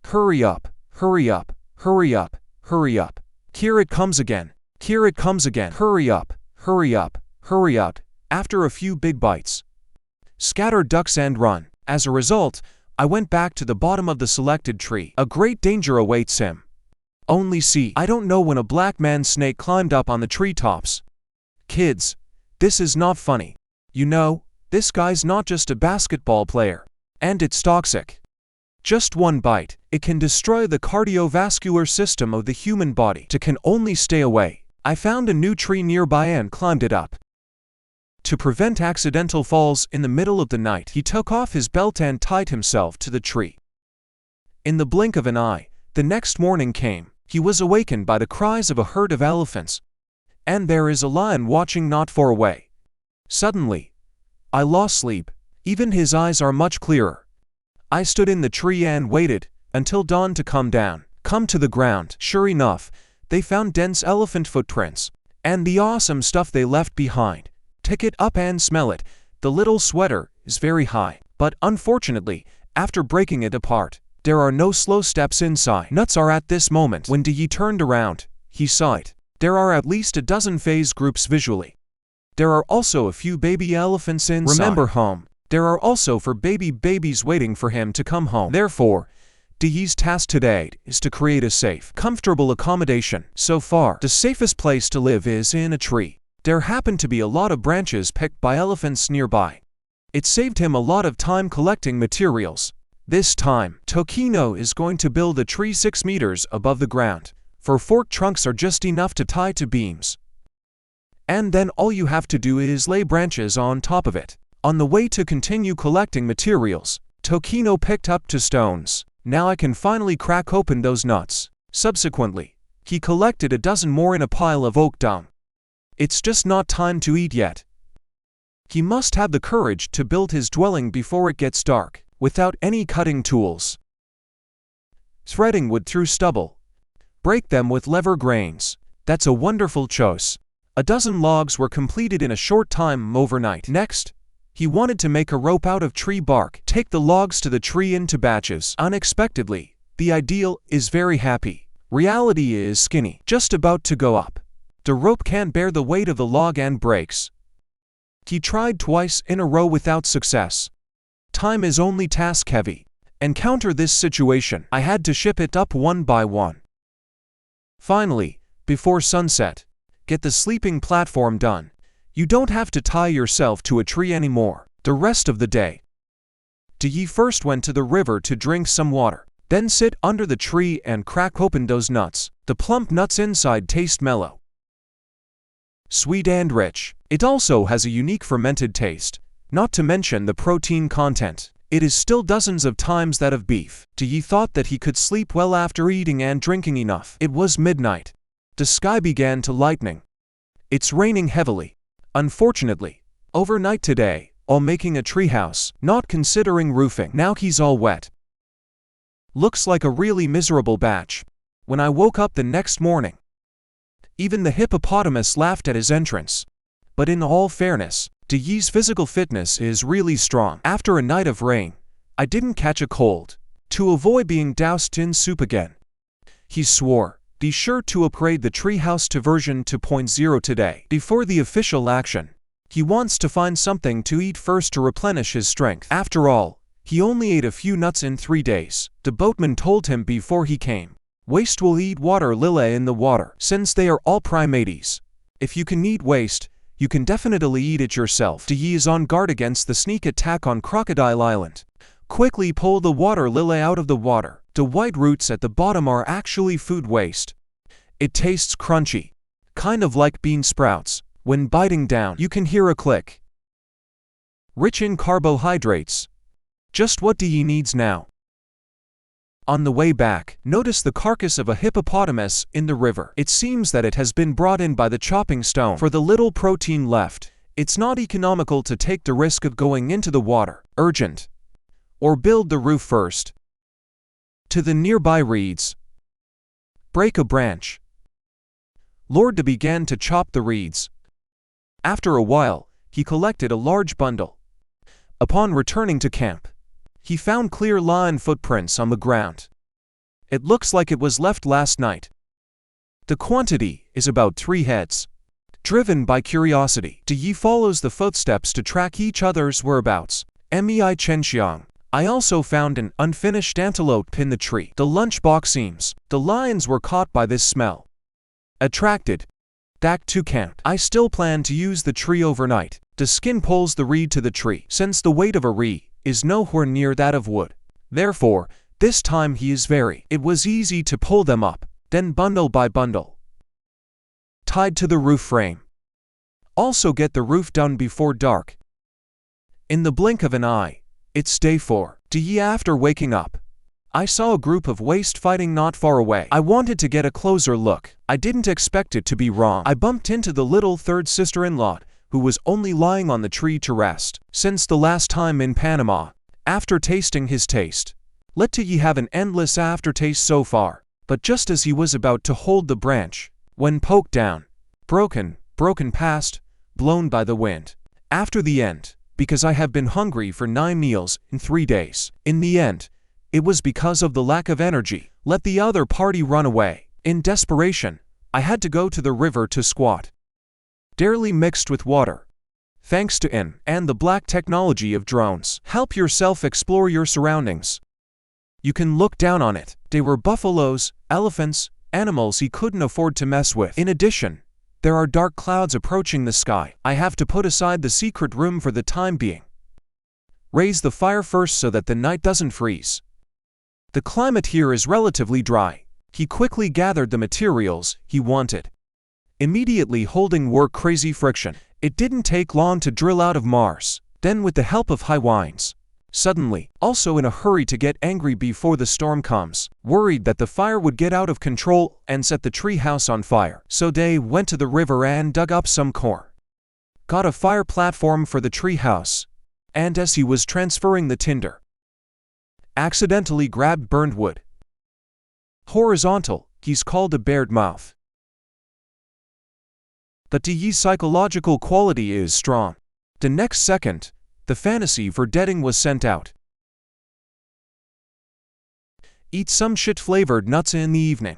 Hurry up, hurry up, hurry up, hurry up. Here it comes again. Here it comes again. Hurry up, hurry up, hurry up. After a few big bites, scatter ducks and run. As a result, I went back to the bottom of the selected tree. A great danger awaits him. Only see, I don't know when a black man snake climbed up on the treetops. Kids, this is not funny. You know, this guy's not just a basketball player. And it's toxic. Just one bite, it can destroy the cardiovascular system of the human body. Can only stay away. I found a new tree nearby and climbed it up. To prevent accidental falls in the middle of the night, he took off his belt and tied himself to the tree. In the blink of an eye, the next morning came. He was awakened by the cries of a herd of elephants, and there is a lion watching not far away. Suddenly, I lost sleep. Even his eyes are much clearer. I stood in the tree and waited until dawn to come down. Come to the ground. Sure enough, they found dense elephant footprints, and the awesome stuff they left behind. Pick it up and smell it. The little sweater is very high, but unfortunately, after breaking it apart, there are no slow steps inside. Nuts are at this moment. When Ye turned around, he saw it. There are at least a dozen phase groups visually. There are also a few baby elephants inside. Remember home. There are also 4 babies waiting for him to come home. Therefore, Ye's task today is to create a safe, comfortable accommodation. So far, the safest place to live is in a tree. There happen to be a lot of branches picked by elephants nearby. It saved him a lot of time collecting materials. This time, Tokino is going to build a tree 6 meters above the ground, for forked trunks are just enough to tie to beams. And then all you have to do is lay branches on top of it. On the way to continue collecting materials, Tokino picked up 2 stones. Now I can finally crack open those nuts. Subsequently, he collected a dozen more in a pile of oak dung. It's just not time to eat yet. He must have the courage to build his dwelling before it gets dark, without any cutting tools. Threading wood through stubble. Break them with lever grains. That's a wonderful choice. A dozen logs were completed in a short time overnight. Next, he wanted to make a rope out of tree bark. Take the logs to the tree into batches. Unexpectedly, the ideal is very happy. Reality is skinny, just about to go up. The rope can't bear the weight of the log and breaks. He tried twice in a row without success. Time is only task heavy. Encounter this situation, I had to ship it up one by one. Finally, before sunset, get the sleeping platform done. You don't have to tie yourself to a tree anymore. The rest of the day, Yi first went to the river to drink some water. Then sit under the tree and crack open those nuts. The plump nuts inside taste mellow, sweet and rich. It also has a unique fermented taste, not to mention the protein content. It is still dozens of times that of beef. Yi thought that he could sleep well after eating and drinking enough. It was midnight. The sky began to lightning. It's raining heavily. Unfortunately, overnight today, all making a treehouse, not considering roofing. Now he's all wet. Looks like a really miserable batch. When I woke up the next morning, even the hippopotamus laughed at his entrance. But in all fairness, Yi's physical fitness is really strong. After a night of rain, I didn't catch a cold. To avoid being doused in soup again, he swore, be sure to upgrade the treehouse to version 2.0 today. Before the official action, he wants to find something to eat first to replenish his strength. After all, he only ate a few nuts in 3 days. The boatman told him before he came, waste will eat water lily in the water. Since they are all primates, if you can eat waste, you can definitely eat it yourself. Yi is on guard against the sneak attack on Crocodile Island. Quickly pull the water lily out of the water. The white roots at the bottom are actually food waste. It tastes crunchy, kind of like bean sprouts. When biting down, you can hear a click. Rich in carbohydrates. Just what Yi needs now. On the way back, notice the carcass of a hippopotamus in the river. It seems that it has been brought in by the chopping stone. For the little protein left, it's not economical to take the risk of going into the water. Urgent. Or build the roof first. To the nearby reeds. Break a branch. Lord began to chop the reeds. After a while, he collected a large bundle. Upon returning to camp, he found clear lion footprints on the ground. It looks like it was left last night. The quantity is about 3 heads. Driven by curiosity, Yi follows the footsteps to track each other's whereabouts. Mei Chenxiang. I also found an unfinished antelope in the tree. The lunchbox seems. The lions were caught by this smell. Attracted. Back to camp. I still plan to use the tree overnight. The skin pulls the reed to the tree. Since the weight of a reed is nowhere near that of wood, therefore, this time it was easy to pull them up, then bundle by bundle, tied to the roof frame. Also get the roof done before dark. In the blink of an eye, it's day 4. Yi after waking up, I saw a group of waste fighting not far away. I wanted to get a closer look. I didn't expect it to be wrong. I bumped into the little third sister-in-law, who was only lying on the tree to rest. Since the last time in Panama, after tasting his taste, let Yi have an endless aftertaste so far. But just as he was about to hold the branch, when poked down, broken past, blown by the wind. After the end, because I have been hungry for 9 meals in 3 days. In the end, it was because of the lack of energy. Let the other party run away. In desperation, I had to go to the river to squat. Barely mixed with water. Thanks to and the black technology of drones. Help yourself explore your surroundings. You can look down on it. They were buffaloes, elephants, animals he couldn't afford to mess with. In addition, there are dark clouds approaching the sky. I have to put aside the secret room for the time being. Raise the fire first so that the night doesn't freeze. The climate here is relatively dry. He quickly gathered the materials he wanted. Immediately holding work crazy friction. It didn't take long to drill out of Mars. Then with the help of high winds, Suddenly, also in a hurry to get angry before the storm comes, worried that the fire would get out of control and set the tree house on fire. So they went to the river and dug up some corn, got a fire platform for the tree house, and as he was transferring the tinder, accidentally grabbed burned wood. Horizontal, he's called a bared mouth. But the psychological quality is strong. The next second, the fantasy for deading was sent out. Eat some shit-flavored nuts in the evening.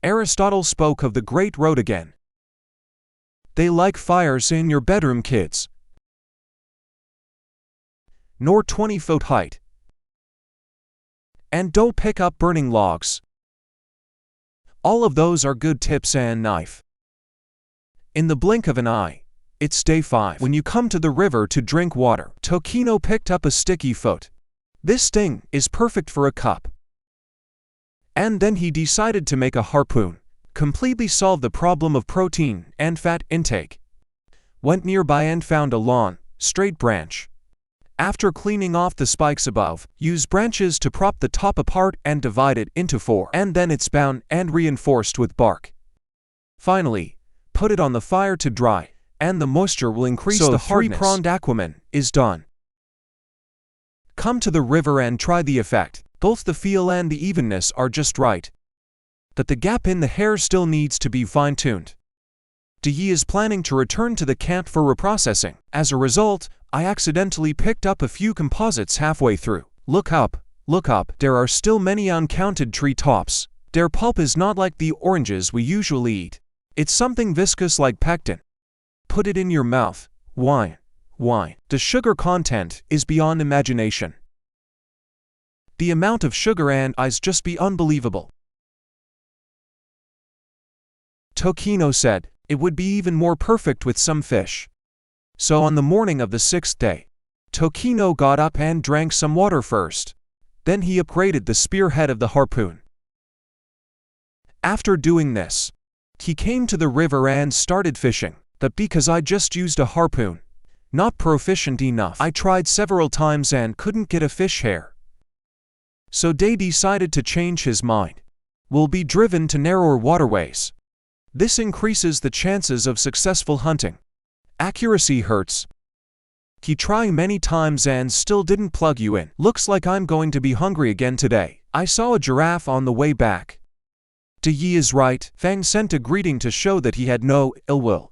Aristotle spoke of the Great Road again. They like fires in your bedroom, kids. Nor 20-foot height. And don't pick up burning logs. All of those are good tips and knife. In the blink of an eye, it's day 5. When you come to the river to drink water, Tokino picked up a sticky foot. This thing is perfect for a cup. And then he decided to make a harpoon, completely solve the problem of protein and fat intake. Went nearby and found a long, straight branch. After cleaning off the spikes above, use branches to prop the top apart and divide it into 4, and then it's bound and reinforced with bark. Finally, put it on the fire to dry, and the moisture will increase the hardness. So the 3-pronged aquaman is done. Come to the river and try the effect. Both the feel and the evenness are just right. But the gap in the hair still needs to be fine-tuned. Yi is planning to return to the camp for reprocessing. As a result, I accidentally picked up a few composites halfway through. Look up, there are still many uncounted tree tops. Their pulp is not like the oranges we usually eat. It's something viscous like pectin. Put it in your mouth. Why? The sugar content is beyond imagination. The amount of sugar and ice just be unbelievable. Tokino said it would be even more perfect with some fish. So on the morning of the 6th day, Tokino got up and drank some water first. Then he upgraded the spearhead of the harpoon. After doing this, he came to the river and started fishing. But because I just used a harpoon, not proficient enough, I tried several times and couldn't get a fish hair. So Day decided to change his mind. We'll be driven to narrower waterways. This increases the chances of successful hunting. Accuracy hurts. He tried many times and still didn't plug you in. Looks like I'm going to be hungry again today. I saw a giraffe on the way back. Yi is right. Fang sent a greeting to show that he had no ill will.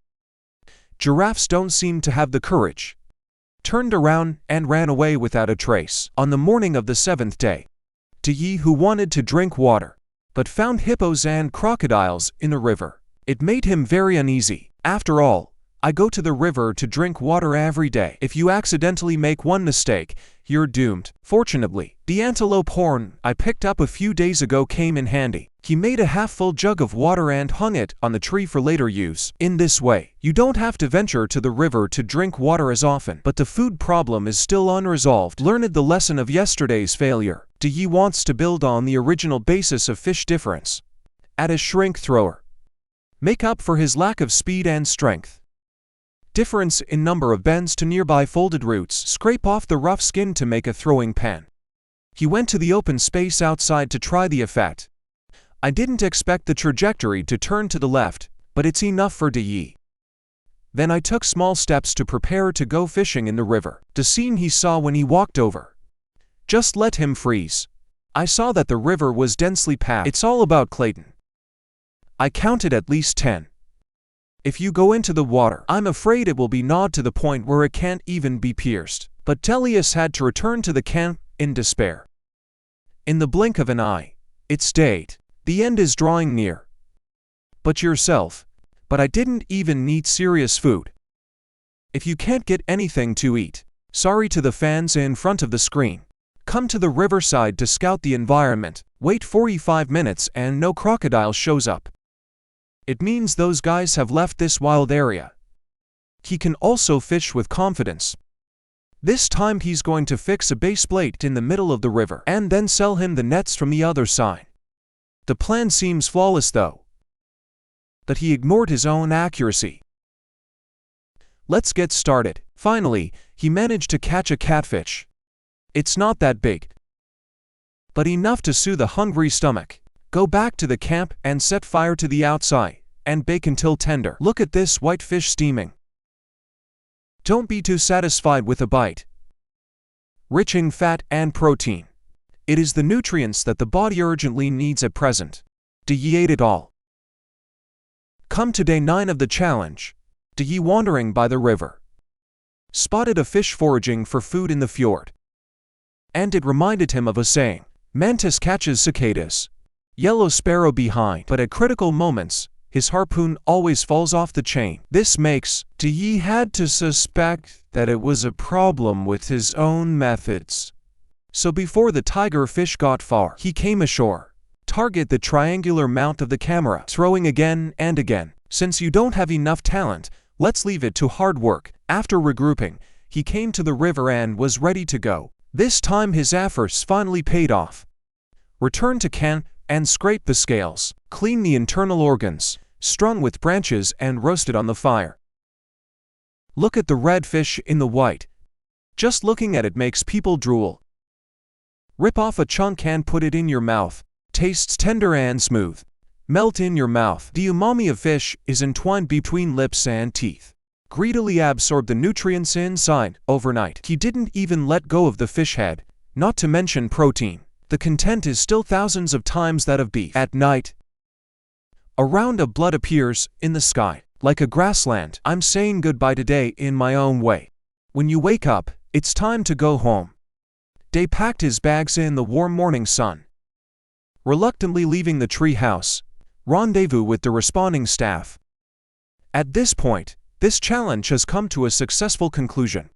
Giraffes don't seem to have the courage. Turned around and ran away without a trace. On the morning of the 7th day, Yi, who wanted to drink water, but found hippos and crocodiles in the river. It made him very uneasy. After all, I go to the river to drink water every day. If you accidentally make one mistake, you're doomed. Fortunately, the antelope horn I picked up a few days ago came in handy. He made a half-full jug of water and hung it on the tree for later use. In this way, you don't have to venture to the river to drink water as often. But the food problem is still unresolved. Learned the lesson of yesterday's failure. Yi wants to build on the original basis of fish difference. Add a shrink thrower. Make up for his lack of speed and strength. Difference in number of bends to nearby folded roots. Scrape off the rough skin to make a throwing pan. He went to the open space outside to try the effect. I didn't expect the trajectory to turn to the left, but it's enough for Yi. Then I took small steps to prepare to go fishing in the river. The scene he saw when he walked over. Just let him freeze. I saw that the river was densely packed. It's all about Clayton. I counted at least 10. If you go into the water, I'm afraid it will be gnawed to the point where it can't even be pierced. But Telius had to return to the camp in despair. In the blink of an eye, it's date. The end is drawing near. But I didn't even need serious food. If you can't get anything to eat, sorry to the fans in front of the screen. Come to the riverside to scout the environment. Wait 45 minutes and no crocodile shows up. It means those guys have left this wild area. He can also fish with confidence. This time he's going to fix a base plate in the middle of the river and then sell him the nets from the other side. The plan seems flawless though. But he ignored his own accuracy. Let's get started. Finally, he managed to catch a catfish. It's not that big, but enough to soothe a hungry stomach. Go back to the camp and set fire to the outside, and bake until tender. Look at this white fish steaming. Don't be too satisfied with a bite. Rich in fat and protein. It is the nutrients that the body urgently needs at present. Do ye ate it all? Come to day 9 of the challenge. Do ye wandering by the river? Spotted a fish foraging for food in the fjord. And it reminded him of a saying, Mantis catches cicadas, yellow sparrow behind. But at critical moments, his harpoon always falls off the chain. This makes Ye had to suspect that it was a problem with his own methods. So before the tiger fish got far, he came ashore. Target the triangular mount of the camera, throwing again and again. Since you don't have enough talent, let's leave it to hard work. After regrouping, he came to the river and was ready to go. This time his efforts finally paid off. Return to camp and scrape the scales. Clean the internal organs, strung with branches and roasted on the fire. Look at the red fish in the white. Just looking at it makes people drool. Rip off a chunk and put it in your mouth. Tastes tender and smooth. Melt in your mouth. The umami of fish is entwined between lips and teeth. Greedily absorb the nutrients inside overnight. He didn't even let go of the fish head, not to mention protein. The content is still thousands of times that of beef. At night, a round of blood appears in the sky, like a grassland. I'm saying goodbye today in my own way. When you wake up, it's time to go home. Day packed his bags in the warm morning sun. Reluctantly leaving the tree house, rendezvous with the responding staff. At this point, this challenge has come to a successful conclusion.